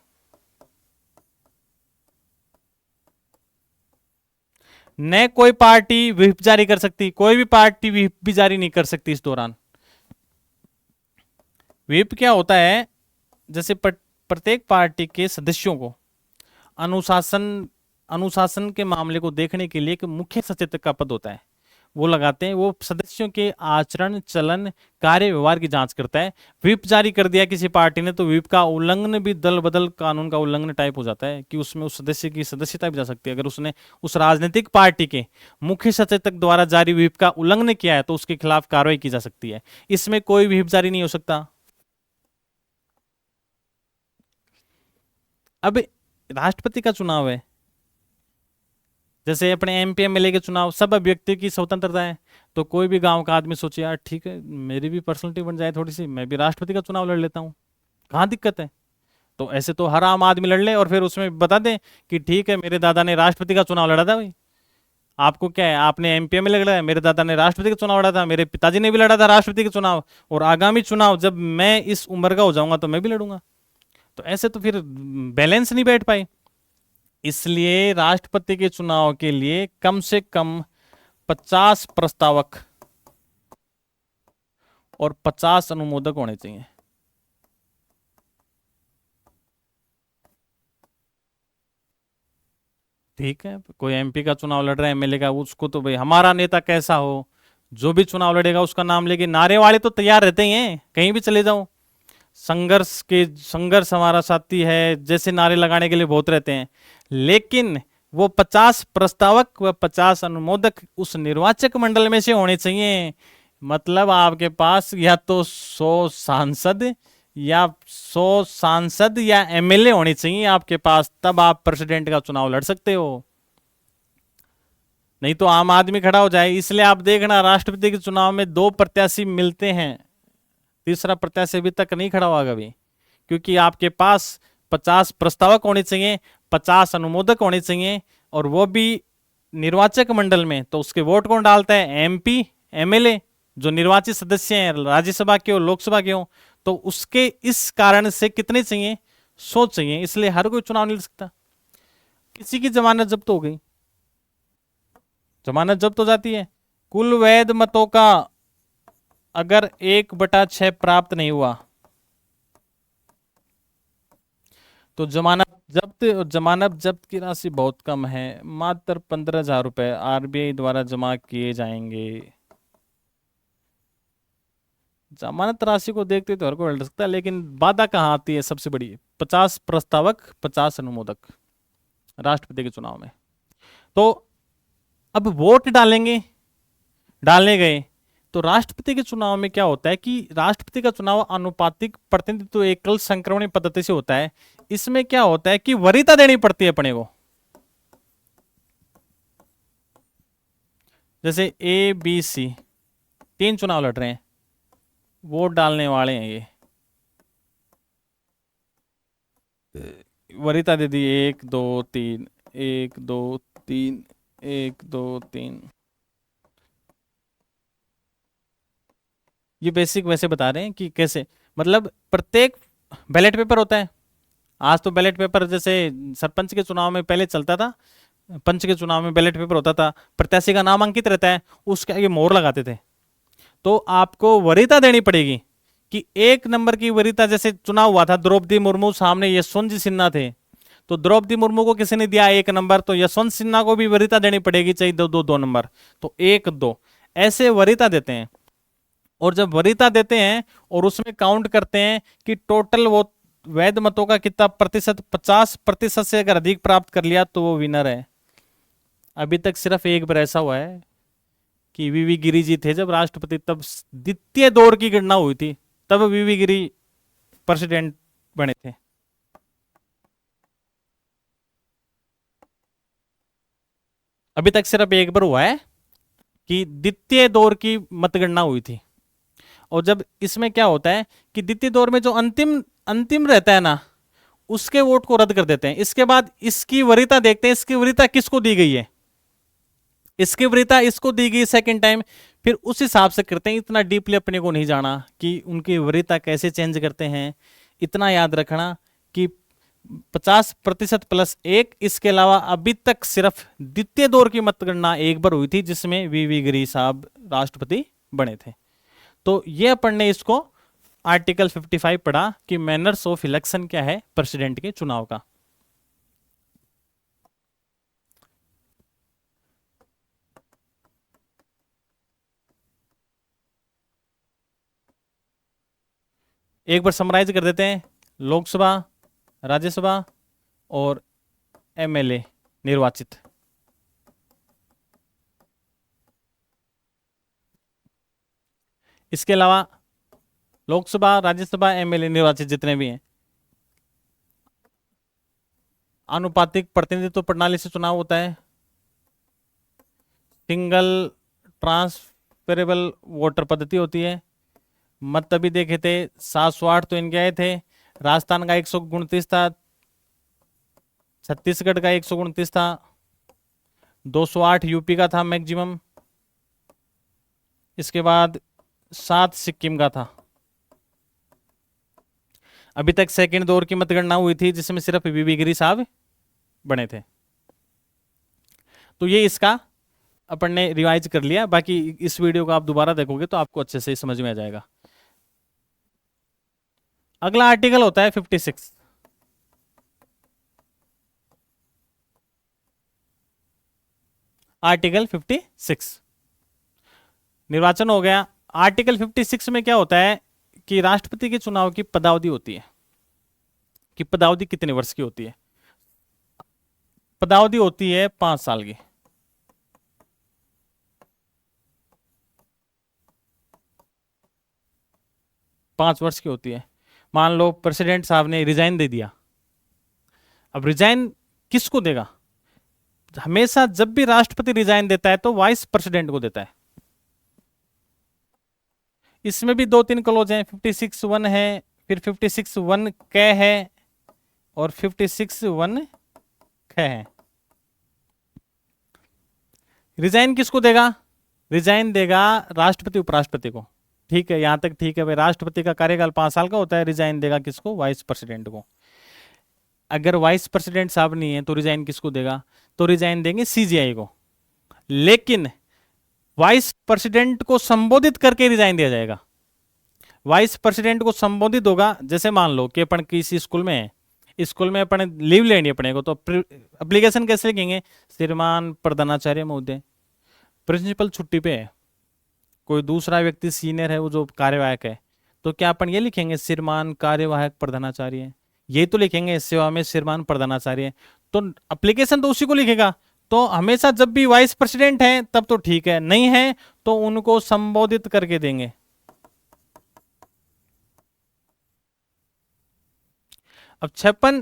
न कोई पार्टी व्हिप जारी कर सकती, कोई भी पार्टी व्हिप भी जारी नहीं कर सकती इस दौरान। व्हिप क्या होता है? जैसे प्रत्येक पार्टी के सदस्यों को अनुशासन अनुशासन के मामले को देखने के लिए एक मुख्य सचेतक का पद होता है, वो लगाते हैं। वो सदस्यों के आचरण, चलन, कार्य व्यवहार की जांच करता है। व्हिप जारी कर दिया किसी पार्टी ने, तो व्हिप का उल्लंघन भी दल बदल कानून का उल्लंघन टाइप हो जाता है, कि उसमें उस सदस्य की सदस्यता भी जा सकती है। अगर उसने उस राजनीतिक पार्टी के मुख्य सचेतक द्वारा जारी व्हिप का उल्लंघन किया है तो उसके खिलाफ कार्रवाई की जा सकती है। इसमें कोई व्हिप जारी नहीं हो सकता। अब राष्ट्रपति का चुनाव है, जैसे अपने एमपी एमएलए के चुनाव, सब अभ्यर्थी की स्वतंत्रता है। तो कोई भी गांव का आदमी सोचे यार ठीक है, मेरी भी पर्सनलिटी बन जाए थोड़ी सी, मैं भी राष्ट्रपति का चुनाव लड़ लेता हूँ, कहाँ दिक्कत है? तो ऐसे तो हर आम आदमी लड़ ले, और फिर उसमें बता दें कि ठीक है मेरे दादा ने राष्ट्रपति का चुनाव लड़ा था। भाई आपको क्या है, आपने एमपी एमएलए लड़ा है, मेरे दादा ने राष्ट्रपति का चुनाव लड़ा था, मेरे पिताजी ने भी लड़ा था राष्ट्रपति का चुनाव, और आगामी चुनाव जब मैं इस उम्र का हो जाऊंगा तो मैं भी लड़ूंगा। तो ऐसे तो फिर बैलेंस नहीं बैठ पाई। इसलिए राष्ट्रपति के चुनाव के लिए कम से कम 50 प्रस्तावक और 50 अनुमोदक होने चाहिए। ठीक है, कोई एमपी का चुनाव लड़ रहा है, एमएलए का, उसको तो भाई हमारा नेता कैसा हो, जो भी चुनाव लड़ेगा उसका नाम लेके, नारे वाले तो तैयार रहते ही हैं, कहीं भी चले जाओ, संघर्ष हमारा साथी है जैसे नारे लगाने के लिए बहुत रहते हैं। लेकिन वो 50 प्रस्तावक व 50 अनुमोदक उस निर्वाचक मंडल में से होने चाहिए। मतलब आपके पास या तो 100 सांसद या एमएलए होने चाहिए आपके पास, तब आप प्रेसिडेंट का चुनाव लड़ सकते हो, नहीं तो आम आदमी खड़ा हो जाए। इसलिए आप देखना राष्ट्रपति के चुनाव में 2 प्रत्याशी मिलते हैं, तीसरा प्रत्याशी अभी तक नहीं खड़ा हुआ कभी, क्योंकि आपके पास 50 प्रस्तावक होने चाहिए, 50 अनुमोदक होने चाहिए, और वो भी निर्वाचक मंडल में। तो उसके वोट कौन डालता है? एमपी एमएलए, जो निर्वाचित सदस्य हैं, राज्यसभा के हो लोकसभा के हो। तो उसके इस कारण से कितने चाहिए? 100 चाहिए। इसलिए हर कोई चुनाव नहीं लड़ सकता। किसी की जमानत जब्त हो गई, जमानत जब्त हो जाती है। कुल वैध मतों का अगर 1/6 प्राप्त नहीं हुआ तो जमानत जब्त की राशि बहुत कम है, मात्र 15,000 रुपए आरबीआई द्वारा जमा किए जाएंगे। जमानत राशि को देखते तो हर कोई लड़ सकता है, लेकिन बाधा कहाँ आती है? सबसे बड़ी 50 प्रस्तावक 50 अनुमोदक राष्ट्रपति के चुनाव में। तो अब वोट डालने गए तो राष्ट्रपति के चुनाव में क्या होता है कि राष्ट्रपति का चुनाव अनुपातिक प्रतिनिधित्व एकल संक्रमण पद्धति से होता है। इसमें क्या होता है कि वरीयता देनी पड़ती है अपने को। जैसे ए बी सी 3 चुनाव लड़ रहे हैं, वोट डालने वाले हैं, ये वरीयता दे दी 1 2 3 1 2 3 1 2 3। ये बेसिक वैसे बता रहे हैं कि कैसे, मतलब प्रत्येक बैलेट पेपर होता है। आज तो बैलेट पेपर जैसे सरपंच के चुनाव में पहले चलता था, पंच के चुनाव में बैलेट पेपर होता था, प्रत्याशी का नाम अंकित रहता है, उसका ये मोहर लगाते थे। तो आपको वरीयता देनी पड़ेगी कि 1 नंबर की वरीयता, जैसे चुनाव हुआ था द्रौपदी मुर्मू सामने यशवंत सिन्हा थे, तो द्रौपदी मुर्मू को किसी ने दिया 1 नंबर, तो यशवंत सिन्हा को भी वरीयता देनी पड़ेगी, चाहिए 2 नंबर, तो 1 2 ऐसे वरीयता देते हैं। और जब वरीयता देते हैं और उसमें काउंट करते हैं कि टोटल वो वैध मतों का कितना प्रतिशत, 50% से अगर अधिक प्राप्त कर लिया तो वो विनर है। अभी तक सिर्फ एक बार ऐसा हुआ है कि वीवी गिरी जी थे जब राष्ट्रपति, तब द्वितीय दौर की गणना हुई थी, तब वीवी गिरी प्रेसिडेंट बने थे। अभी तक सिर्फ एक बार हुआ है कि द्वितीय दौर की मतगणना हुई थी। और जब इसमें क्या होता है कि द्वितीय दौर में जो अंतिम रहता है ना, उसके वोट को रद्द कर देते हैं। इसके बाद इसकी वरीयता देखते हैं, इसकी वरीयता किसको दी गई है, इसकी वरीयता इसको दी गई सेकंड टाइम, फिर उस हिसाब से करते हैं। इतना डीपली अपने को नहीं जाना कि उनकी वरीयता कैसे चेंज करते हैं। इतना याद रखना कि 50% प्लस 1, इसके अलावा अभी तक सिर्फ द्वितीय दौर की मतगणना एक बार हुई थी जिसमें वीवी गिरी साहब राष्ट्रपति बने थे। तो ये अपन ने इसको आर्टिकल 55 पढ़ा कि मैनर्स ऑफ इलेक्शन क्या है प्रेसिडेंट के चुनाव का। एक बार समराइज कर देते हैं, लोकसभा, राज्यसभा और एमएलए निर्वाचित। इसके अलावा लोकसभा, राज्यसभा, एमएलए निर्वाचित जितने भी हैं, आनुपातिक प्रतिनिधित्व प्रणाली से चुनाव होता है। सिंगल ट्रांसफरेबल वोटर पद्धति होती है। मत अभी देखे थे 708 तो इनके आए थे, राजस्थान का 129 था, छत्तीसगढ़ का 129 था, 208 यूपी का था मैक्सिमम, इसके बाद 7 सिक्किम का था। अभी तक सेकंड दौर की मतगणना हुई थी जिसमें सिर्फ वीवी गिरी साहब बने थे। तो ये इसका अपन ने रिवाइज कर लिया। बाकी इस वीडियो को आप दोबारा देखोगे तो आपको अच्छे से समझ में आ जाएगा। अगला आर्टिकल होता है 56। आर्टिकल 56 निर्वाचन हो गया। आर्टिकल 56 में क्या होता है कि राष्ट्रपति के चुनाव की पदावधि होती है कि पदावधि कितने वर्ष की होती है। पदावधि होती है 5 साल की। 5 वर्ष की होती है। मान लो प्रेसिडेंट साहब ने रिजाइन दे दिया, अब रिजाइन किसको देगा? हमेशा जब भी राष्ट्रपति रिजाइन देता है तो वाइस प्रेसिडेंट को देता है। इसमें भी 2-3 क्लोज हैं। 56(1) है, फिर 56(1) क है और 56(1) ख है। रिजाइन किसको देगा? रिजाइन देगा राष्ट्रपति उपराष्ट्रपति को। ठीक है, यहां तक ठीक है भाई। राष्ट्रपति का कार्यकाल 5 साल का होता है, रिजाइन देगा किसको? वाइस प्रेसिडेंट को। अगर वाइस प्रेसिडेंट साहब नहीं है तो रिजाइन किसको देगा? तो रिजाइन देंगे सीजीआई को। लेकिन वाइस प्रेसिडेंट को संबोधित करके रिजाइन दिया जाएगा। वाइस प्रेसिडेंट को संबोधित होगा, जैसे मान लो कि अपन किसी स्कूल में है, स्कूल में अपन लीव लेनी है अपने को, तो एप्लीकेशन कैसे लिखेंगे? श्रीमान प्रधानाचार्य महोदय, प्रिंसिपल छुट्टी पे है, कोई दूसरा व्यक्ति सीनियर है वो जो कार्यवाहक है, तो क्या अपन ये लिखेंगे श्रीमान कार्यवाहक प्रधानाचार्य? ये तो लिखेंगे सेवा में श्रीमान प्रधानाचार्य। तो एप्लीकेशन तो उसी को लिखेगा। तो हमेशा जब भी वाइस प्रेसिडेंट है तब तो ठीक है, नहीं है तो उनको संबोधित करके देंगे। अब 56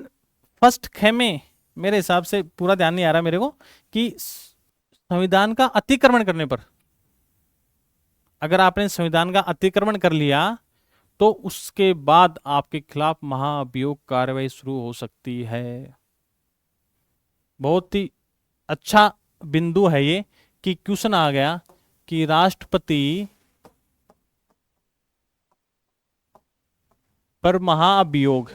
फर्स्ट ख में मेरे हिसाब से पूरा ध्यान नहीं आ रहा मेरे को कि संविधान का अतिक्रमण करने पर, अगर आपने संविधान का अतिक्रमण कर लिया तो उसके बाद आपके खिलाफ महाभियोग कार्रवाई शुरू हो सकती है। बहुत ही अच्छा बिंदु है ये कि क्वेश्चन आ गया कि राष्ट्रपति पर महाअभियोग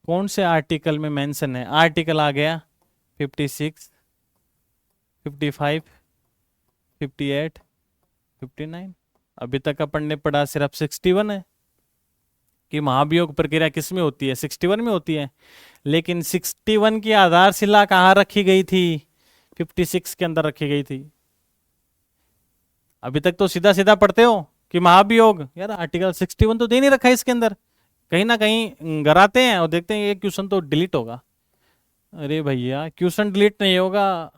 कौन से आर्टिकल में मेंशन है? आर्टिकल आ गया 56, 55, 58, 59। अभी तक अपन ने पढ़ा सिर्फ 61 है कि महाभियोग प्रक्रिया किस में होती है? 61 में होती है। लेकिन 61 की आधारशिला कहाँ रखी गई थी? 56 के अंदर रखी गई थी। अभी तक तो सीधा सीधा पढ़ते हो कि महाभियोग, यार आर्टिकल 61 तो दे नहीं रखा है इसके अंदर। कहीं ना कहीं गराते हैं और देखते हैं ये क्वेश्चन तो डिलीट होगा। अरे भैया क्वेश्चन डिलीट नहीं होगा,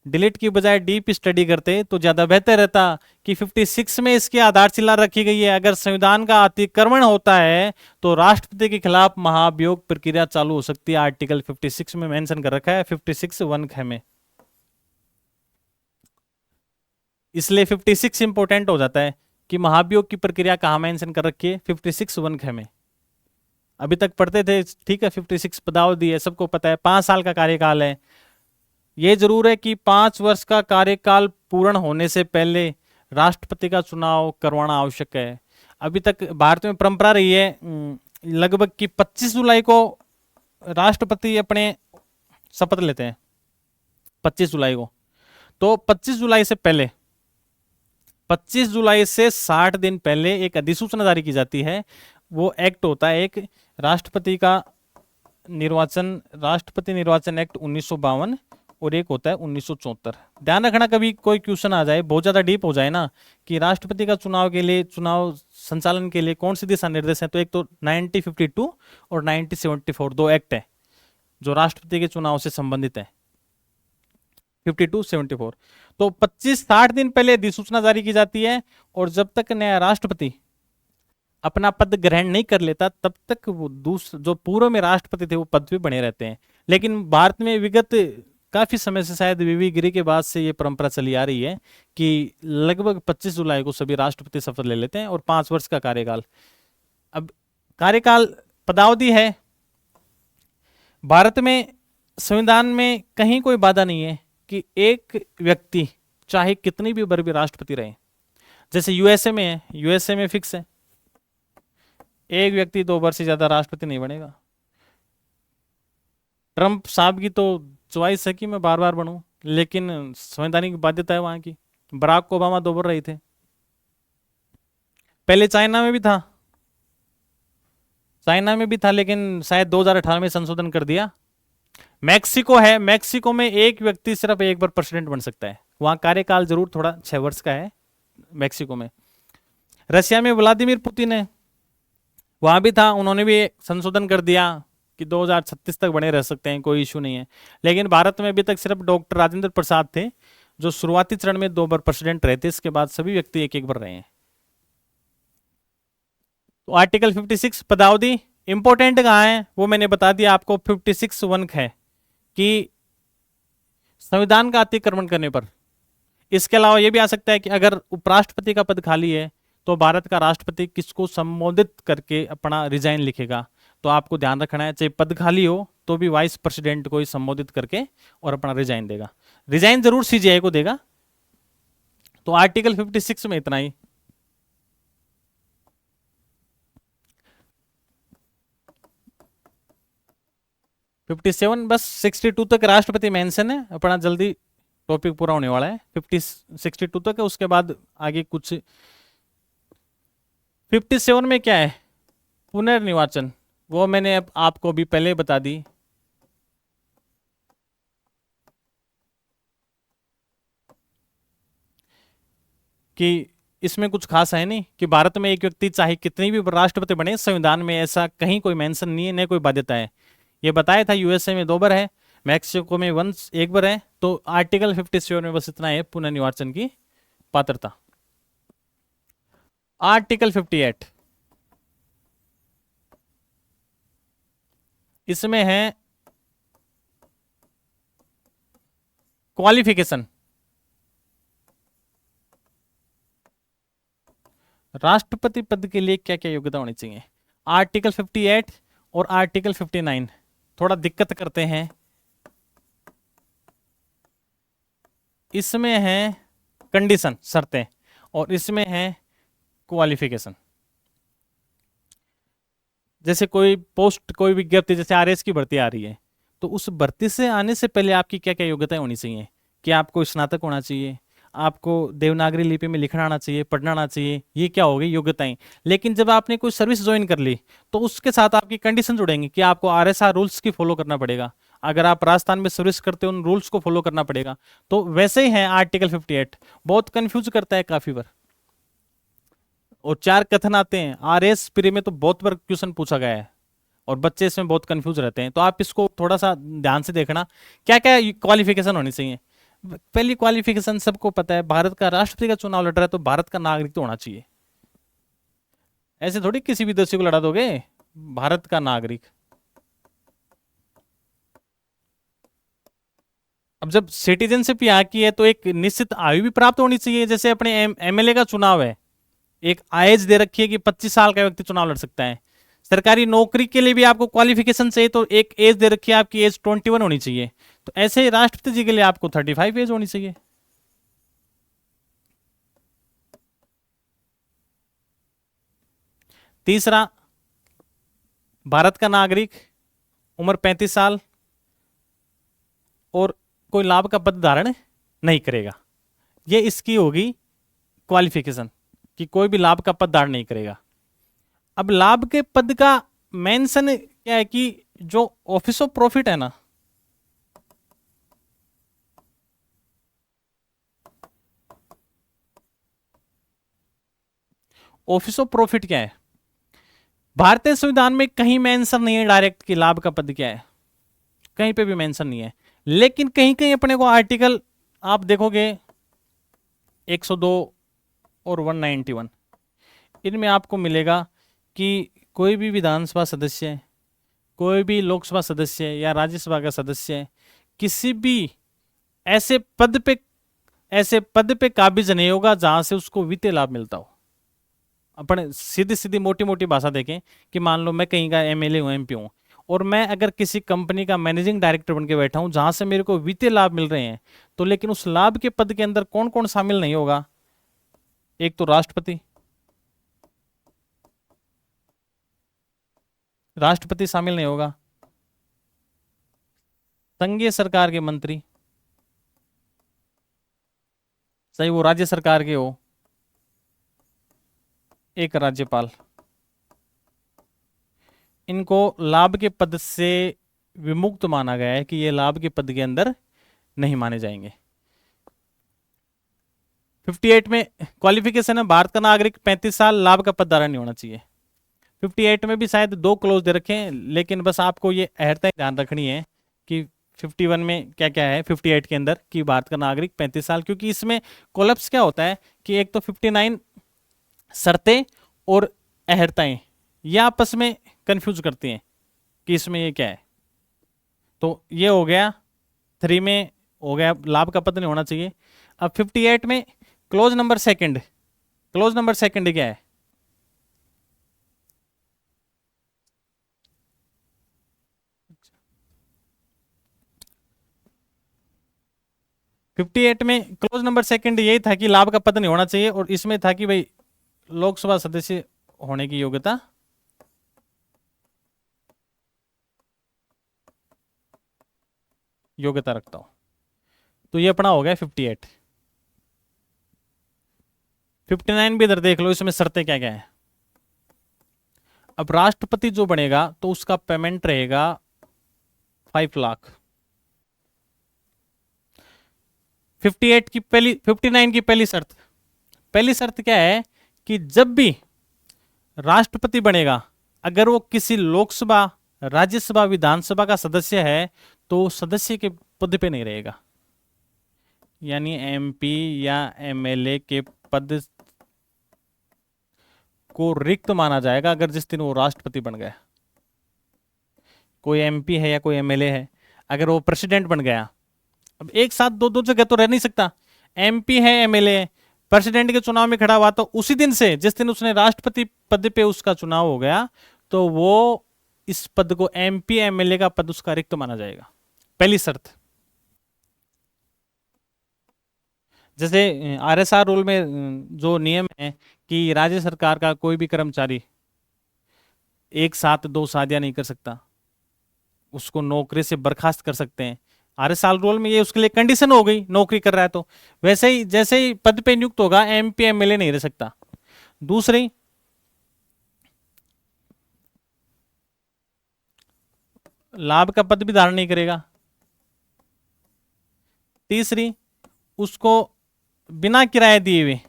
डिलीट की बजाय डीप स्टडी करते तो ज्यादा बेहतर रहता कि 56 में इसकी आधारशिला रखी गई है। अगर संविधान का अतिक्रमण होता है तो राष्ट्रपति के खिलाफ महाभियोग प्रक्रिया चालू हो सकती है। आर्टिकल 56 में मेंशन कर रखा है 56(1) ख में, इसलिए 56 इंपोर्टेंट हो जाता है कि महाभियोग की प्रक्रिया कहां मेंशन कर रखी है? 56(1) ख में। अभी तक पढ़ते थे, ठीक है। 56 पदावधि है, सबको पता है, 5 साल का कार्यकाल है। ये जरूर है कि 5 वर्ष का कार्यकाल पूर्ण होने से पहले राष्ट्रपति का चुनाव करवाना आवश्यक है। अभी तक भारत में परंपरा रही है लगभग कि 25 जुलाई को राष्ट्रपति अपने शपथ लेते हैं, 25 जुलाई को। तो 25 जुलाई से पहले, 25 जुलाई से 60 दिन पहले एक अधिसूचना जारी की जाती है। वो एक्ट होता है एक राष्ट्रपति का निर्वाचन, राष्ट्रपति निर्वाचन एक्ट 1952, और एक होता है 1974। ध्यान रखना कभी कोई क्वेश्चन आ जाए बहुत ज्यादा डीप हो जाए ना कि राष्ट्रपति का चुनाव के लिए, चुनाव संचालन के लिए कौन सी दिशा निर्देश है, तो एक तो 1952 और 1974 दो एक्ट है जो राष्ट्रपति के चुनाव से संबंधित है, 52-74। तो 25-60 दिन पहले अधिसूचना जारी की जाती है और जब तक नया राष्ट्रपति अपना पद ग्रहण नहीं कर लेता तब तक वो जो पूर्व में राष्ट्रपति थे वो पद पे बने रहते हैं। लेकिन भारत में विगत काफी समय से, शायद वीवी गिरी के बाद से ये परंपरा चली आ रही है कि लगभग 25 जुलाई को सभी राष्ट्रपति शपथ ले लेते हैं और 5 वर्ष का कार्यकाल। अब कार्यकाल पदावधि है। भारत में संविधान में कहीं कोई बाधा नहीं है कि एक व्यक्ति चाहे कितनी भी बार भी राष्ट्रपति रहे। जैसे यूएसए में है, यूएसए में फिक्स है एक व्यक्ति 2 बार से ज्यादा राष्ट्रपति नहीं बनेगा। ट्रंप साहब की तो चॉइस है कि मैं बार बार बनूं, लेकिन संवैधानिक बाध्यता है वहां की। बराक ओबामा 2 बार रहे थे। पहले चाइना में भी था, चाइना में भी था, लेकिन शायद 2018 में संशोधन कर दिया। मैक्सिको है, मैक्सिको में एक व्यक्ति सिर्फ एक बार प्रेसिडेंट बन सकता है, वहां कार्यकाल जरूर थोड़ा 6 वर्ष का है मैक्सिको में। रशिया में व्लादिमीर पुतिन है, वहां भी था, उन्होंने भी संशोधन कर दिया कि 2036 तक बने रह सकते हैं, कोई इशू नहीं है। लेकिन भारत में अभी तक सिर्फ डॉक्टर राजेंद्र प्रसाद थे जो शुरुआती चरण में 2 बार प्रेसिडेंट रहे थे, इसके बाद सभी व्यक्ति एक एक बार रहे हैं। तो आर्टिकल 56 पदावधि इंपॉर्टेंट कहाँ है वो मैंने बता दिया आपको। 56(1) है कि संविधान का अतिक्रमण करने पर। इसके अलावा यह भी आ सकता है कि अगर उपराष्ट्रपति का पद खाली है तो भारत का राष्ट्रपति किसको संबोधित करके अपना रिजाइन लिखेगा। तो आपको ध्यान रखना है, चाहे पद खाली हो तो भी वाइस प्रेसिडेंट को ही संबोधित करके और अपना रिजाइन देगा। रिजाइन जरूर सीजीआई को देगा। तो आर्टिकल 56 में इतना ही। फिफ्टी सेवन बस 62 तक राष्ट्रपति मेंशन है, अपना जल्दी टॉपिक पूरा होने वाला है। 62 तक है, उसके बाद आगे कुछ। 57 में क्या है, पुनर्निर्वाचन, वो मैंने अब आपको भी पहले बता दी। कि इसमें कुछ खास है नहीं कि भारत में एक व्यक्ति चाहे कितनी भी राष्ट्रपति बने, संविधान में ऐसा कहीं कोई मेंशन नहीं है, न कोई बाध्यता है। ये बताया था यूएसए में 2 बार है, मैक्सिको में वंस 1 बार है। तो आर्टिकल 57 में बस इतना है पुनर्निर्वाचन की पात्रता। आर्टिकल 58 इसमें है क्वालिफिकेशन, राष्ट्रपति पद के लिए क्या क्या योग्यता होनी चाहिए। आर्टिकल 58 और आर्टिकल 59 थोड़ा दिक्कत करते हैं। इसमें है कंडीशन, शर्तें, और इसमें है क्वालिफिकेशन। जैसे कोई पोस्ट, कोई विज्ञप्ति, जैसे आरएस की भर्ती आ रही है, तो उस भर्ती से आने से पहले आपकी क्या क्या योग्यताएं होनी चाहिए। कि आपको स्नातक होना चाहिए, आपको देवनागरी लिपि में लिखना आना चाहिए, पढ़ना आना चाहिए, ये क्या हो गई योग्यताएं। लेकिन जब आपने कोई सर्विस ज्वाइन कर ली तो उसके साथ आपकी कंडीशन जुड़ेंगी कि आपको आरएसआर रूल्स की फॉलो करना पड़ेगा। अगर आप राजस्थान में सर्विस करते हो उन रूल्स को फॉलो करना पड़ेगा। तो वैसे ही है आर्टिकल 58, बहुत कंफ्यूज करता है काफी बार। और 4 कथन आते हैं आरएस प्री में, तो बहुत बार क्वेश्चन पूछा गया है और बच्चे इसमें बहुत कंफ्यूज रहते हैं। तो आप इसको थोड़ा सा ध्यान से देखना, क्या क्या क्वालिफिकेशन होनी चाहिए। पहली क्वालिफिकेशन सबको पता है, भारत का राष्ट्रपति का चुनाव लड़ रहा है तो भारत का नागरिक तो होना चाहिए। ऐसे थोड़ी किसी भी देश को लड़ा दोगे, भारत का नागरिक। अब जब सिटीजनशिप यहाँ की है तो एक निश्चित आयु भी प्राप्त होनी चाहिए। जैसे अपने एमएलए का चुनाव है, एक एज दे रखी है कि 25 साल का व्यक्ति चुनाव लड़ सकता है। सरकारी नौकरी के लिए भी आपको क्वालिफिकेशन चाहिए, तो एक एज दे रखी है आपकी, एज 21 होनी चाहिए। तो ऐसे ही राष्ट्रपति जी के लिए आपको 35 एज होनी चाहिए। तीसरा, भारत का नागरिक, उम्र 35 साल और कोई लाभ का पद धारण नहीं करेगा। ये इसकी होगी क्वालिफिकेशन कि कोई भी लाभ का पद धारण नहीं करेगा। अब लाभ के पद का मेंशन क्या है कि जो ऑफिस ऑफ प्रॉफिट है ना, ऑफिस ऑफ प्रॉफिट क्या है, भारतीय संविधान में कहीं मेंशन नहीं है डायरेक्ट कि लाभ का पद क्या है, कहीं पे भी मेंशन नहीं है। लेकिन कहीं कहीं अपने को आर्टिकल आप देखोगे 102 और 191, इनमें आपको मिलेगा कि कोई भी विधानसभा सदस्य, कोई भी लोकसभा सदस्य या राज्यसभा का सदस्य किसी भी ऐसे पद पे काबिज नहीं होगा जहां से उसको वित्तीय लाभ मिलता हो। अपने सीधी सीधी मोटी मोटी भाषा देखें कि मान लो मैं कहीं का एमएलए हूं, एमपी हूं, और मैं अगर किसी कंपनी का मैनेजिंग डायरेक्टर बन के बैठा हूं जहां से मेरे को वित्तीय लाभ मिल रहे हैं, तो लेकिन उस लाभ के पद के अंदर कौन कौन शामिल नहीं होगा। एक तो राष्ट्रपति, राष्ट्रपति शामिल नहीं होगा, संघीय सरकार के मंत्री, चाहे वो राज्य सरकार के हो, एक राज्यपाल, इनको लाभ के पद से विमुक्त माना गया है कि ये लाभ के पद के अंदर नहीं माने जाएंगे। 58 में क्वालिफिकेशन है भारत का नागरिक 35 साल लाभ का पदधारक नहीं होना चाहिए। 58 में भी शायद 2 क्लोज दे रखे हैं, लेकिन बस आपको ये अहर्ताएं ध्यान रखनी है कि 51 में क्या क्या है 58 के अंदर कि भारत का नागरिक 35 साल, क्योंकि इसमें कोलैप्स क्या होता है कि एक तो 59 शर्तें और अहर्ताएं ये आपस में कंफ्यूज करती हैं कि इसमें ये क्या है। तो ये हो गया 3 में, हो गया लाभ का पद नहीं होना चाहिए। अब 58 में close number second, close number second क्या है? फिफ्टी एट में क्लोज नंबर सेकंड यही था कि लाभ का पद नहीं होना चाहिए, और इसमें था कि भाई लोकसभा सदस्य होने की योग्यता रखता हो। तो ये अपना हो गया 58। 59 भी इधर देख लो, इसमें शर्तें क्या क्या है। अब राष्ट्रपति जो बनेगा तो उसका पेमेंट रहेगा 5 लाख। 58 की पहली 59 की पहली शर्त क्या है कि जब भी राष्ट्रपति बनेगा, अगर वो किसी लोकसभा, राज्यसभा, विधानसभा का सदस्य है तो सदस्य के पद पे नहीं रहेगा, यानी एमपी या एमएलए के पद को रिक्त माना जाएगा अगर जिस दिन वो राष्ट्रपति बन गया। कोई एमपी है या कोई एमएलए है, अगर वो प्रेसिडेंट बन गया, अब एक साथ दो दो जगह तो रह नहीं सकता, एमपी है एमएलए है, प्रेसिडेंट के चुनाव में खड़ा हुआ तो उसी दिन से जिस दिन उसने राष्ट्रपति पद पे उसका चुनाव हो गया तो वो इस पद को एमपी एमएलए का पद उसका रिक्त माना जाएगा। पहली शर्त। जैसे आरएसआर रूल में जो नियम है कि राज्य सरकार का कोई भी कर्मचारी एक साथ 2 शादियां नहीं कर सकता, उसको नौकरी से बर्खास्त कर सकते हैं। आरएसआर रूल में ये उसके लिए कंडीशन हो गई, नौकरी कर रहा है तो। वैसे ही जैसे ही पद पे नियुक्त होगा एमपी एमएलए नहीं रह सकता। दूसरी, लाभ का पद भी धारण नहीं करेगा। तीसरी, उसको बिना किराए दिए हुए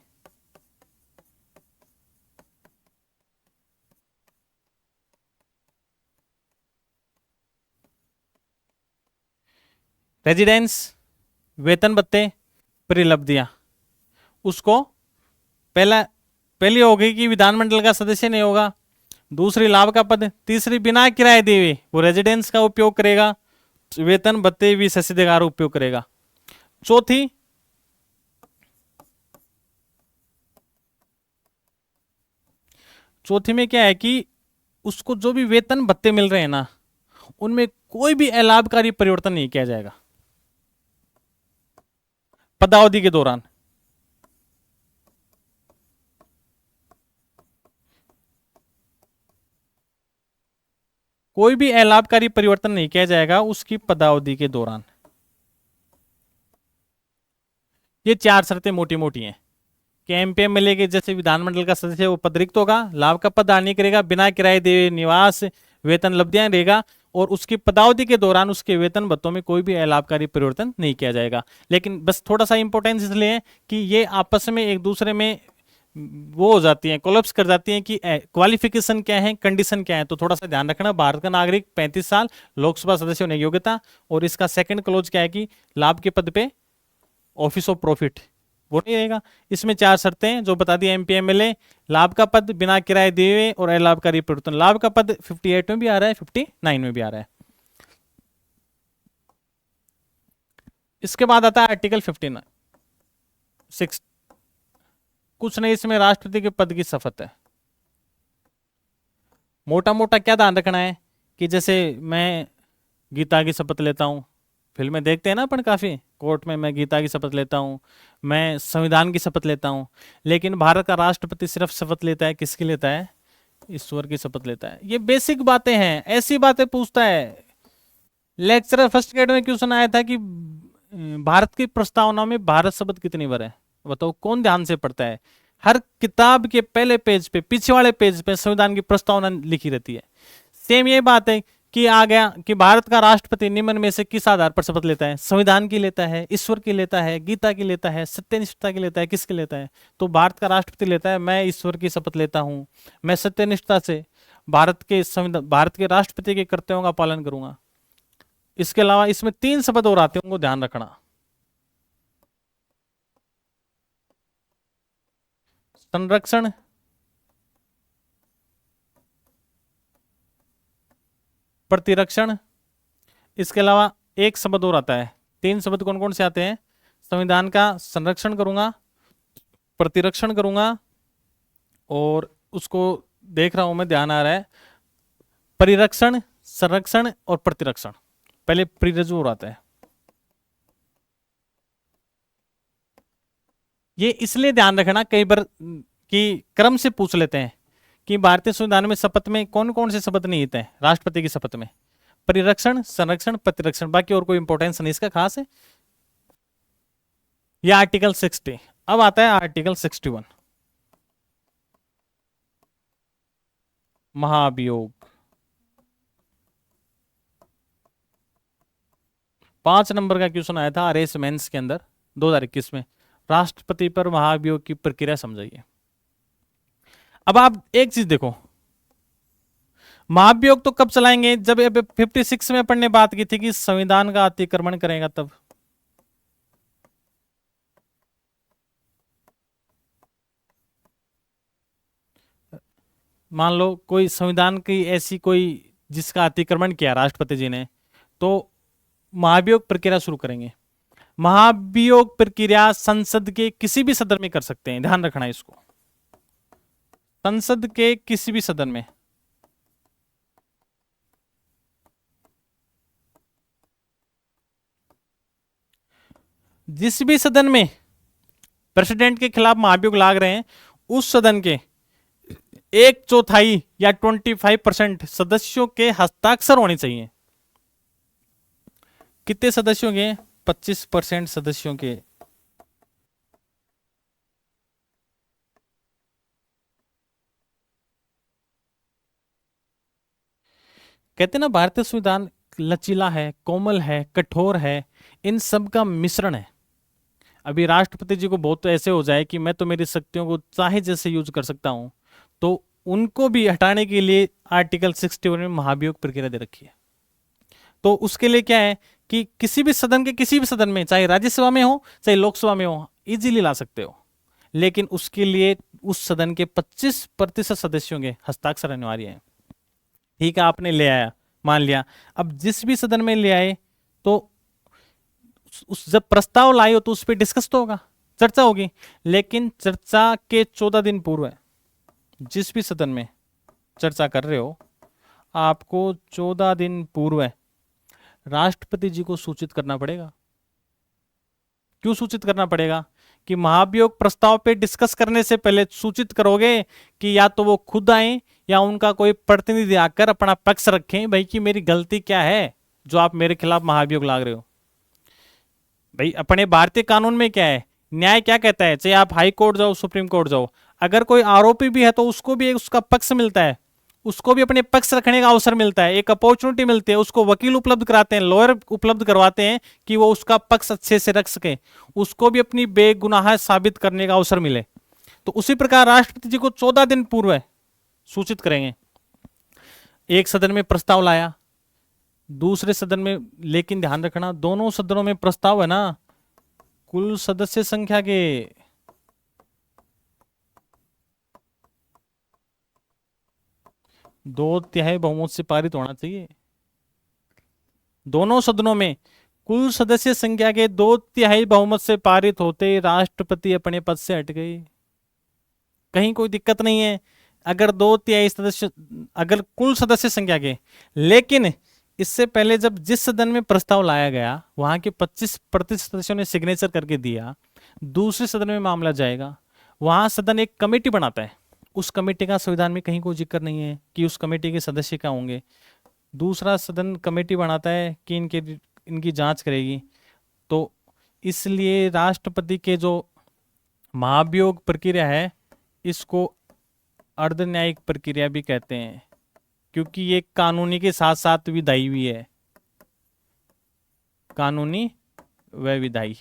रेजिडेंस, वेतन भत्ते, परिलब्धियां, उसको पहली हो गई कि विधानमंडल का सदस्य नहीं होगा, दूसरी लाभ का पद, तीसरी बिना किराए दिए हुए वो रेजिडेंस का उपयोग करेगा, वेतन भत्ते भी शशिधिकार उपयोग करेगा। चौथी, में क्या है कि उसको जो भी वेतन भत्ते मिल रहे हैं ना, उनमें कोई भी अलाभकारी परिवर्तन नहीं किया जाएगा पदावधि के दौरान। कोई भी अलाभकारी परिवर्तन नहीं किया जाएगा उसकी पदावधि के दौरान। ये 4 शर्तें मोटी मोटी हैं कि एमपी एमएलए के जैसे विधानमंडल का सदस्य वो पद रिक्त होगा, लाभ का पद धारण नहीं करेगा, बिना किराए दिए निवास वेतन लब्धियां रहेगा, और उसकी पदावधि के दौरान उसके वेतन भत्तों में कोई भी अलाभकारी परिवर्तन नहीं किया जाएगा। लेकिन बस थोड़ा सा इंपॉर्टेंस इसलिए है कि ये आपस में एक दूसरे में वो हो जाती हैं, कोलैप्स कर जाती हैं कि क्वालिफिकेशन क्या है, कंडीशन क्या है। तो थोड़ा सा ध्यान रखना, भारत का नागरिक 35 साल, लोकसभा सदस्य होने की योग्यता, और इसका सेकंड क्लोज क्या है कि लाभ के पद पे ऑफिस ऑफ प्रॉफिट वो नहीं रहेगा। इसमें 4 शर्तें जो बता दी, एमपी एमएलए, लाभ का पद बिना किराए दिए हुए, और अलाभकारी परिवर्तन। लाभ का पद 58 में भी आ रहा है, 59 में भी आ रहा है। इसके बाद आता है आर्टिकल 59 6। कुछ नहीं, इसमें राष्ट्रपति के पद की शपथ है। मोटा मोटा क्या ध्यान रखना है कि जैसे मैं गीता की शपथ लेता हूं, फिल्में देखते हैं ना अपन काफी, कोर्ट में मैं गीता की शपथ लेता हूं, मैं संविधान की शपथ लेता हूं, लेकिन भारत का राष्ट्रपति सिर्फ शपथ लेता है, किसकी लेता है? ईश्वर की शपथ लेता है। ये बेसिक बातें हैं, ऐसी बातें पूछता है लेक्चरर। फर्स्ट ग्रेड में क्वेश्चन आया था कि भारत की प्रस्तावना में भारत शब्द कितनी बार है, बताओ कौन ध्यान से पढ़ता है? हर किताब के पहले पेज पे, पीछे वाले पेज पे संविधान की प्रस्तावना लिखी रहती है। सेम ये बात है कि आ गया कि भारत का राष्ट्रपति निम्न में से किस आधार पर शपथ लेता है? संविधान की लेता है, ईश्वर की लेता है, गीता की लेता है, सत्यनिष्ठा की लेता है, किसकी लेता है? तो भारत का राष्ट्रपति लेता है, मैं ईश्वर की शपथ लेता हूं, मैं सत्यनिष्ठा से भारत के संविधान, भारत के राष्ट्रपति के कर्तव्यों का पालन करूंगा। इसके अलावा इसमें 3 शब्द और आते हैं, उनको ध्यान रखना। संरक्षण, प्रतिरक्षण, इसके अलावा एक शब्द और आता है। 3 शब्द कौन कौन से आते हैं? संविधान का संरक्षण करूंगा, प्रतिरक्षण करूंगा, और उसको देख रहा हूं मैं, ध्यान आ रहा है, परिरक्षण, संरक्षण और प्रतिरक्षण। पहले प्रिरजू और आता है। ये इसलिए ध्यान रखना कई बार कि क्रम से पूछ लेते हैं कि भारतीय संविधान में शपथ में कौन कौन से शपथ निहित हैं राष्ट्रपति की शपथ में? परिरक्षण, संरक्षण, प्रतिरक्षण, बाकी और कोई इंपॉर्टेंस नहीं इसका खास है। ये आर्टिकल 60। अब आता है आर्टिकल 61, महाभियोग। 5 नंबर का क्वेश्चन आया था आरएस मेंस के अंदर 2021 में, राष्ट्रपति पर महाभियोग की प्रक्रिया समझाइए। अब आप एक चीज देखो, महाभियोग तो कब चलाएंगे? जब 56 में अपन ने बात की थी कि संविधान का अतिक्रमण करेगा तब। मान लो कोई संविधान की ऐसी कोई जिसका अतिक्रमण किया राष्ट्रपति जी ने, तो महाभियोग प्रक्रिया शुरू करेंगे। महाभियोग प्रक्रिया संसद के किसी भी सदन में कर सकते हैं, ध्यान रखना इसको, संसद के किसी भी सदन में। जिस भी सदन में प्रेसिडेंट के खिलाफ महाभियोग लाग रहे हैं, उस सदन के 1/4 या 25% सदस्यों के हस्ताक्षर होने चाहिए। कितने सदस्यों के? 25% सदस्यों के। कहते ना भारतीय संविधान लचीला है, कोमल है, कठोर है, इन सब का मिश्रण है। अभी राष्ट्रपति जी को बहुत तो ऐसे हो जाए कि मैं तो मेरी शक्तियों को चाहे जैसे यूज कर सकता हूं, तो उनको भी हटाने के लिए आर्टिकल 61 में महाभियोग प्रक्रिया दे रखी है। तो उसके लिए क्या है कि किसी भी सदन के किसी भी सदन में, चाहे राज्यसभा में हो चाहे लोकसभा में हो, इजीली ला सकते हो, लेकिन उसके लिए उस सदन के 25% सदस्यों के हस्ताक्षर अनिवार्य है। ठीक है, आपने ले आया, मान लिया, अब जिस भी सदन में ले आए तो उस जब प्रस्ताव लाए हो तो उस पर डिस्कस तो होगा, चर्चा होगी, लेकिन चर्चा के 14 दिन पूर्व जिस भी सदन में चर्चा कर रहे हो, आपको 14 दिन पूर्व राष्ट्रपति जी को सूचित करना पड़ेगा। क्यों सूचित करना पड़ेगा? कि महाभियोग प्रस्ताव पे डिस्कस करने से पहले सूचित करोगे कि या तो वो खुद आए या उनका कोई प्रतिनिधि आकर अपना पक्ष रखें, भाई कि मेरी गलती क्या है जो आप मेरे खिलाफ महाभियोग लाग रहे हो। भाई अपने भारतीय कानून में क्या है, न्याय क्या कहता है, चाहे आप हाई कोर्ट जाओ, सुप्रीम कोर्ट जाओ, अगर कोई आरोपी भी है तो उसको भी उसका पक्ष मिलता है, उसको भी अपने पक्ष रखने का अवसर मिलता है, एक अपॉर्चुनिटी मिलती है, उसको वकील उपलब्ध कराते हैं, लॉयर उपलब्ध करवाते हैं कि वो उसका पक्ष अच्छे से रख सके, उसको भी अपनी बेगुनाह साबित करने का अवसर मिले। तो उसी प्रकार राष्ट्रपति जी को 14 दिन पूर्व सूचित करेंगे। एक सदन में प्रस्ताव लाया, दूसरे सदन में, लेकिन ध्यान रखना दोनों सदनों में प्रस्ताव है ना कुल सदस्य संख्या के 2/3 बहुमत से पारित होना चाहिए। दोनों सदनों में कुल सदस्य संख्या के 2/3 बहुमत से पारित होते राष्ट्रपति अपने पद से हट गए। कहीं कोई दिक्कत नहीं है अगर 2/3 सदस्य, अगर कुल सदस्य संख्या के, लेकिन इससे पहले जब जिस सदन में प्रस्ताव लाया गया वहां के 25% सदस्यों ने सिग्नेचर करके दिया, दूसरे सदन में मामला जाएगा, वहां सदन एक कमेटी बनाता है, उस कमेटी का संविधान में कहीं कोई जिक्र नहीं है कि उस कमेटी के सदस्य क्या होंगे। दूसरा सदन कमेटी बनाता है कि इनकी जांच करेगी। तो इसलिए राष्ट्रपति के जो महाभियोग प्रक्रिया है इसको अर्धन्यायिक प्रक्रिया भी कहते हैं, क्योंकि ये कानूनी के साथ साथ विधायी भी है, कानूनी व विधायी।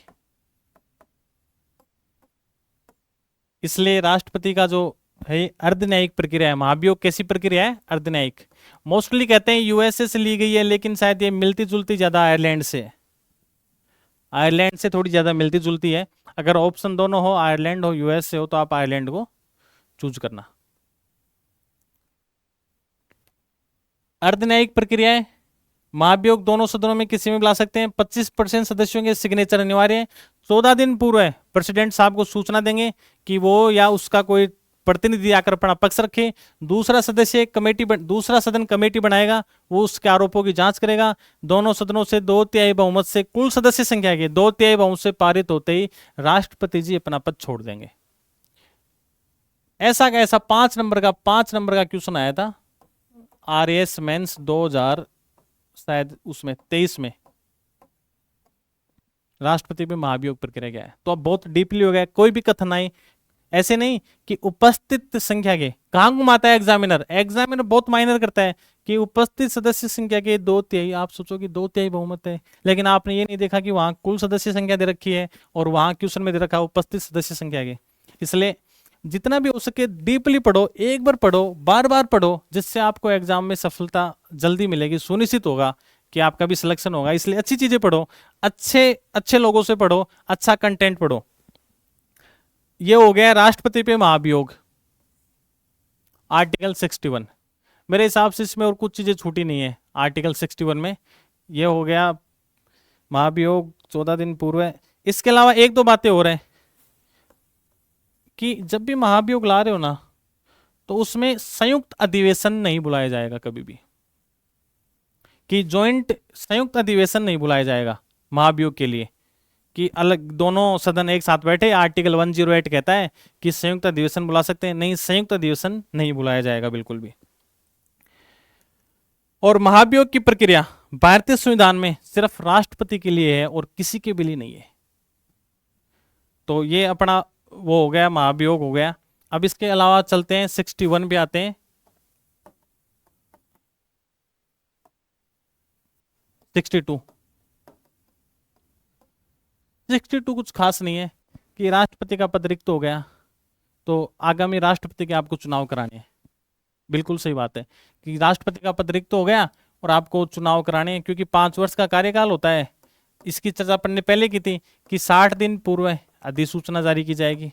इसलिए राष्ट्रपति का जो है अर्धन्यायिक प्रक्रिया है, महाभियोग कैसी प्रक्रिया है, अर्धन्यायिक। मोस्टली कहते हैं यूएसए से ली गई है, लेकिन शायद ये मिलती जुलती ज्यादा आयरलैंड से, आयरलैंड से थोड़ी ज्यादा मिलती जुलती है। अगर ऑप्शन दोनों हो, आयरलैंड हो यूएसए हो, तो आप आयरलैंड को चूज करना। अर्धन्यायिक प्रक्रिया है, महाभियोग दोनों सदनों में किसी में बुला सकते हैं। 25% सदस्यों के सिग्नेचर अनिवार्य है। 14 दिन पूर्व प्रेसिडेंट साहब को सूचना देंगे कि वो या उसका कोई प्रतिनिधि आकर अपना पक्ष रखे। दूसरा सदन कमेटी बनाएगा, वो उसके आरोपों की जांच करेगा। दोनों सदनों से 2/3 बहुमत से कुल सदस्य संख्या के 2/3 बहुमत से पारित होते ही राष्ट्रपति जी अपना पद छोड़ देंगे। ऐसा का ऐसा 5 नंबर का क्वेश्चन आया था RAS मेंस 2000 शायद उसमें 23 में, राष्ट्रपति पे महाभियोग प्रक्रिया क्या है। तो अब बहुत डीपली हो गया, कोई भी कथनाई ऐसे नहीं कि उपस्थित संख्या के, कहां घुमाता है एग्जामिनर बहुत माइनर करता है कि उपस्थित सदस्य संख्या के 2/3। आप सोचो कि 2/3 बहुमत है, लेकिन आपने ये नहीं देखा कि वहां कुल सदस्य संख्या दे रखी है और वहां क्वेश्चन में दे रखा है उपस्थित सदस्य संख्या के। इसलिए जितना भी हो सके डीपली पढ़ो, एक बार पढ़ो, बार बार पढ़ो, जिससे आपको एग्जाम में सफलता जल्दी मिलेगी, सुनिश्चित होगा कि आपका भी सिलेक्शन होगा। इसलिए अच्छी चीजें पढ़ो, अच्छे लोगों से पढ़ो, अच्छा कंटेंट पढ़ो। ये हो गया राष्ट्रपति पे महाभियोग, आर्टिकल 61। मेरे हिसाब से इसमें और कुछ चीजें छूटी नहीं है आर्टिकल 61 में। ये हो गया महाभियोग 14 दिन पूर्व है। इसके अलावा एक दो बातें हो रहे हैं कि जब भी महाभियोग ला रहे हो ना, तो उसमें संयुक्त अधिवेशन नहीं बुलाया जाएगा कभी भी, कि जॉइंट संयुक्त अधिवेशन नहीं बुलाया जाएगा महाभियोग के लिए, कि अलग दोनों सदन एक साथ बैठे। आर्टिकल 108 कहता है कि संयुक्त अधिवेशन बुला सकते हैं, नहीं, संयुक्त अधिवेशन नहीं बुलाया जाएगा बिल्कुल भी। और महाभियोग की प्रक्रिया भारतीय संविधान में सिर्फ राष्ट्रपति के लिए है और किसी के भी लिए नहीं है। तो ये अपना वो हो गया, महाभियोग हो गया। अब इसके अलावा चलते हैं 61 पे आते हैं। 62 कुछ खास नहीं है कि राष्ट्रपति का पद रिक्त हो गया तो आगामी राष्ट्रपति के आपको चुनाव कराने हैं। बिल्कुल सही बात है कि राष्ट्रपति का पद रिक्त हो गया और आपको चुनाव कराने हैं, क्योंकि 5 वर्ष का कार्यकाल होता है। इसकी चर्चा अपन ने पहले की थी कि 60 दिन पूर्व अधिसूचना जारी की जाएगी।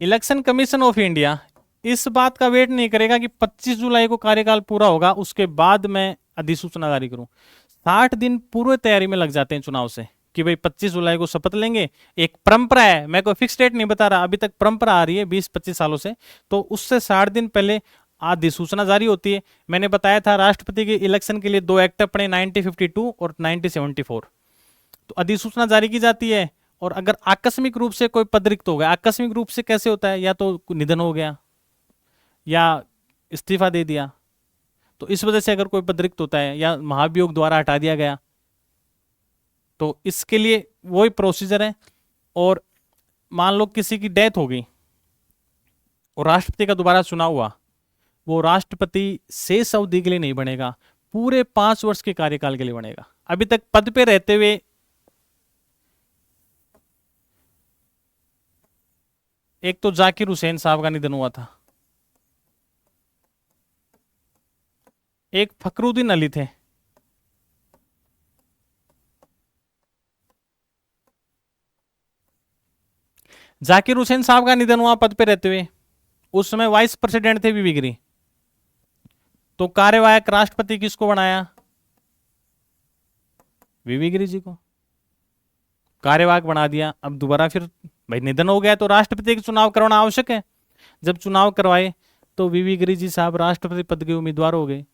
इलेक्शन कमीशन ऑफ इंडिया इस बात का वेट नहीं करेगा कि 25 जुलाई को कार्यकाल पूरा होगा उसके बाद मैं अधिसूचना जारी करूं। 60 दिन पूर्व तैयारी में लग जाते हैं चुनाव से कि भाई 25 जुलाई को शपथ लेंगे। एक परंपरा है, मैं कोई फिक्स डेट नहीं बता रहा, अभी तक परंपरा आ रही है 20-25 सालों से। तो उससे 60 दिन पहले अधिसूचना जारी होती है। मैंने बताया था राष्ट्रपति के इलेक्शन के लिए 2 एक्ट अपने 1952 और 1974। तो अधिसूचना जारी की जाती है। और अगर आकस्मिक रूप से कोई पद रिक्त हो गया, आकस्मिक रूप से कैसे होता है, या तो निधन हो गया या इस्तीफा दे दिया, तो इस वजह से अगर कोई पद रिक्त होता है या महाभियोग द्वारा हटा दिया गया, तो इसके लिए वही प्रोसीजर है। और मान लो किसी की डेथ हो गई और राष्ट्रपति का दोबारा चुनाव हुआ, वो राष्ट्रपति शेष अवधि के लिए नहीं बनेगा, पूरे 5 वर्ष के कार्यकाल के लिए बनेगा। अभी तक पद पे रहते हुए एक तो जाकिर हुसैन साहब का निधन हुआ था, एक फखरुद्दीन अली थे, जाकिर हुसैन साहब का निधन हुआ पद पे रहते हुए। उस समय वाइस प्रेसिडेंट थे वीवी गिरी। तो कार्यवाहक राष्ट्रपति किसको बनाया, वीवी गिरी जी को कार्यवाहक बना दिया। अब दोबारा फिर भाई निधन हो गया तो राष्ट्रपति का चुनाव करवाना आवश्यक है। जब चुनाव करवाए तो वीवी गिरी जी साहब राष्ट्रपति पद के उम्मीदवार हो गए।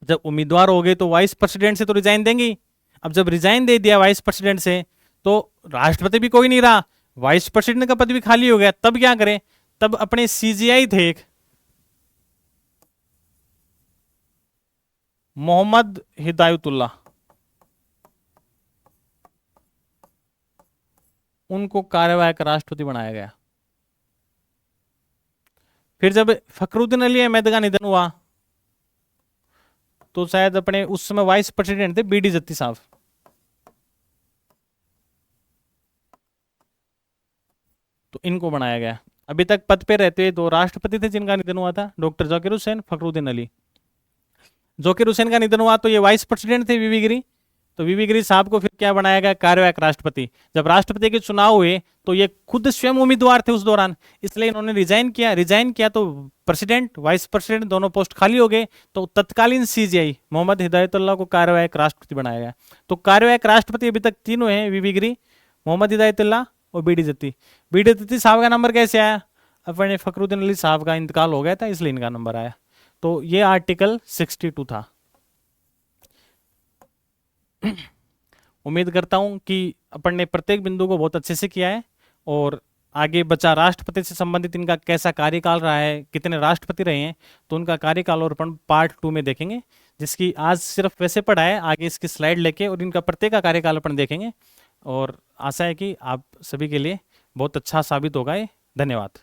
जब उम्मीदवार हो गए तो वाइस प्रेसिडेंट से तो रिजाइन देंगे। अब जब रिजाइन दे दिया वाइस प्रेसिडेंट से, तो राष्ट्रपति भी कोई नहीं रहा, वाइस प्रेसिडेंट का पद भी खाली हो गया। तब क्या करें, तब अपने CGI थे एक मोहम्मद हिदायतुल्लाह, उनको कार्यवाहक राष्ट्रपति बनाया गया। फिर जब फखरुद्दीन अली अहमद का निधन हुआ तो शायद अपने उस समय वाइस प्रेसिडेंट थे बीडी जत्ती साहब, तो इनको बनाया गया। अभी तक पद पे रहते हुए दो राष्ट्रपति थे जिनका निधन हुआ था, डॉक्टर जाकिर हुसैन, फखरुद्दीन अली। जाकिर हुसैन का निधन हुआ तो ये वाइस प्रेसिडेंट थे वीवी गिरी, तो वीवी गिरी साहब को फिर क्या बनाया गया, कार्यवाहक राष्ट्रपति। जब राष्ट्रपति के चुनाव हुए तो ये खुद स्वयं उम्मीदवार थे उस दौरान, इसलिए इन्होंने रिजाइन किया तो प्रेसिडेंट वाइस प्रेसिडेंट दोनों पोस्ट खाली हो गए, तो तत्कालीन सीजीआई मोहम्मद हिदायतुल्लाह को कार्यवाहक राष्ट्रपति बनाया गया। तो कार्यवाहक राष्ट्रपति अभी तक तीनों हैं, वीवी गिरी, मोहम्मद हिदायतुल्लाह और बीडी जत्ती। बीडी जत्ती साहब का नंबर कैसे आया, अपने फखरुद्दीन अली साहब का इंतकाल हो गया था इसलिए इनका नंबर आया। तो ये आर्टिकल 62 था। उम्मीद करता हूं कि अपन ने प्रत्येक बिंदु को बहुत अच्छे से किया है, और आगे बचा राष्ट्रपति से संबंधित इनका कैसा कार्यकाल रहा है, कितने राष्ट्रपति रहे हैं, तो उनका कार्यकाल और अपन पार्ट 2 में देखेंगे, जिसकी आज सिर्फ वैसे पढ़ा है, आगे इसकी स्लाइड लेके और इनका प्रत्येक का कार्यकाल अपन देखेंगे। और आशा है कि आप सभी के लिए बहुत अच्छा साबित होगा ये। धन्यवाद।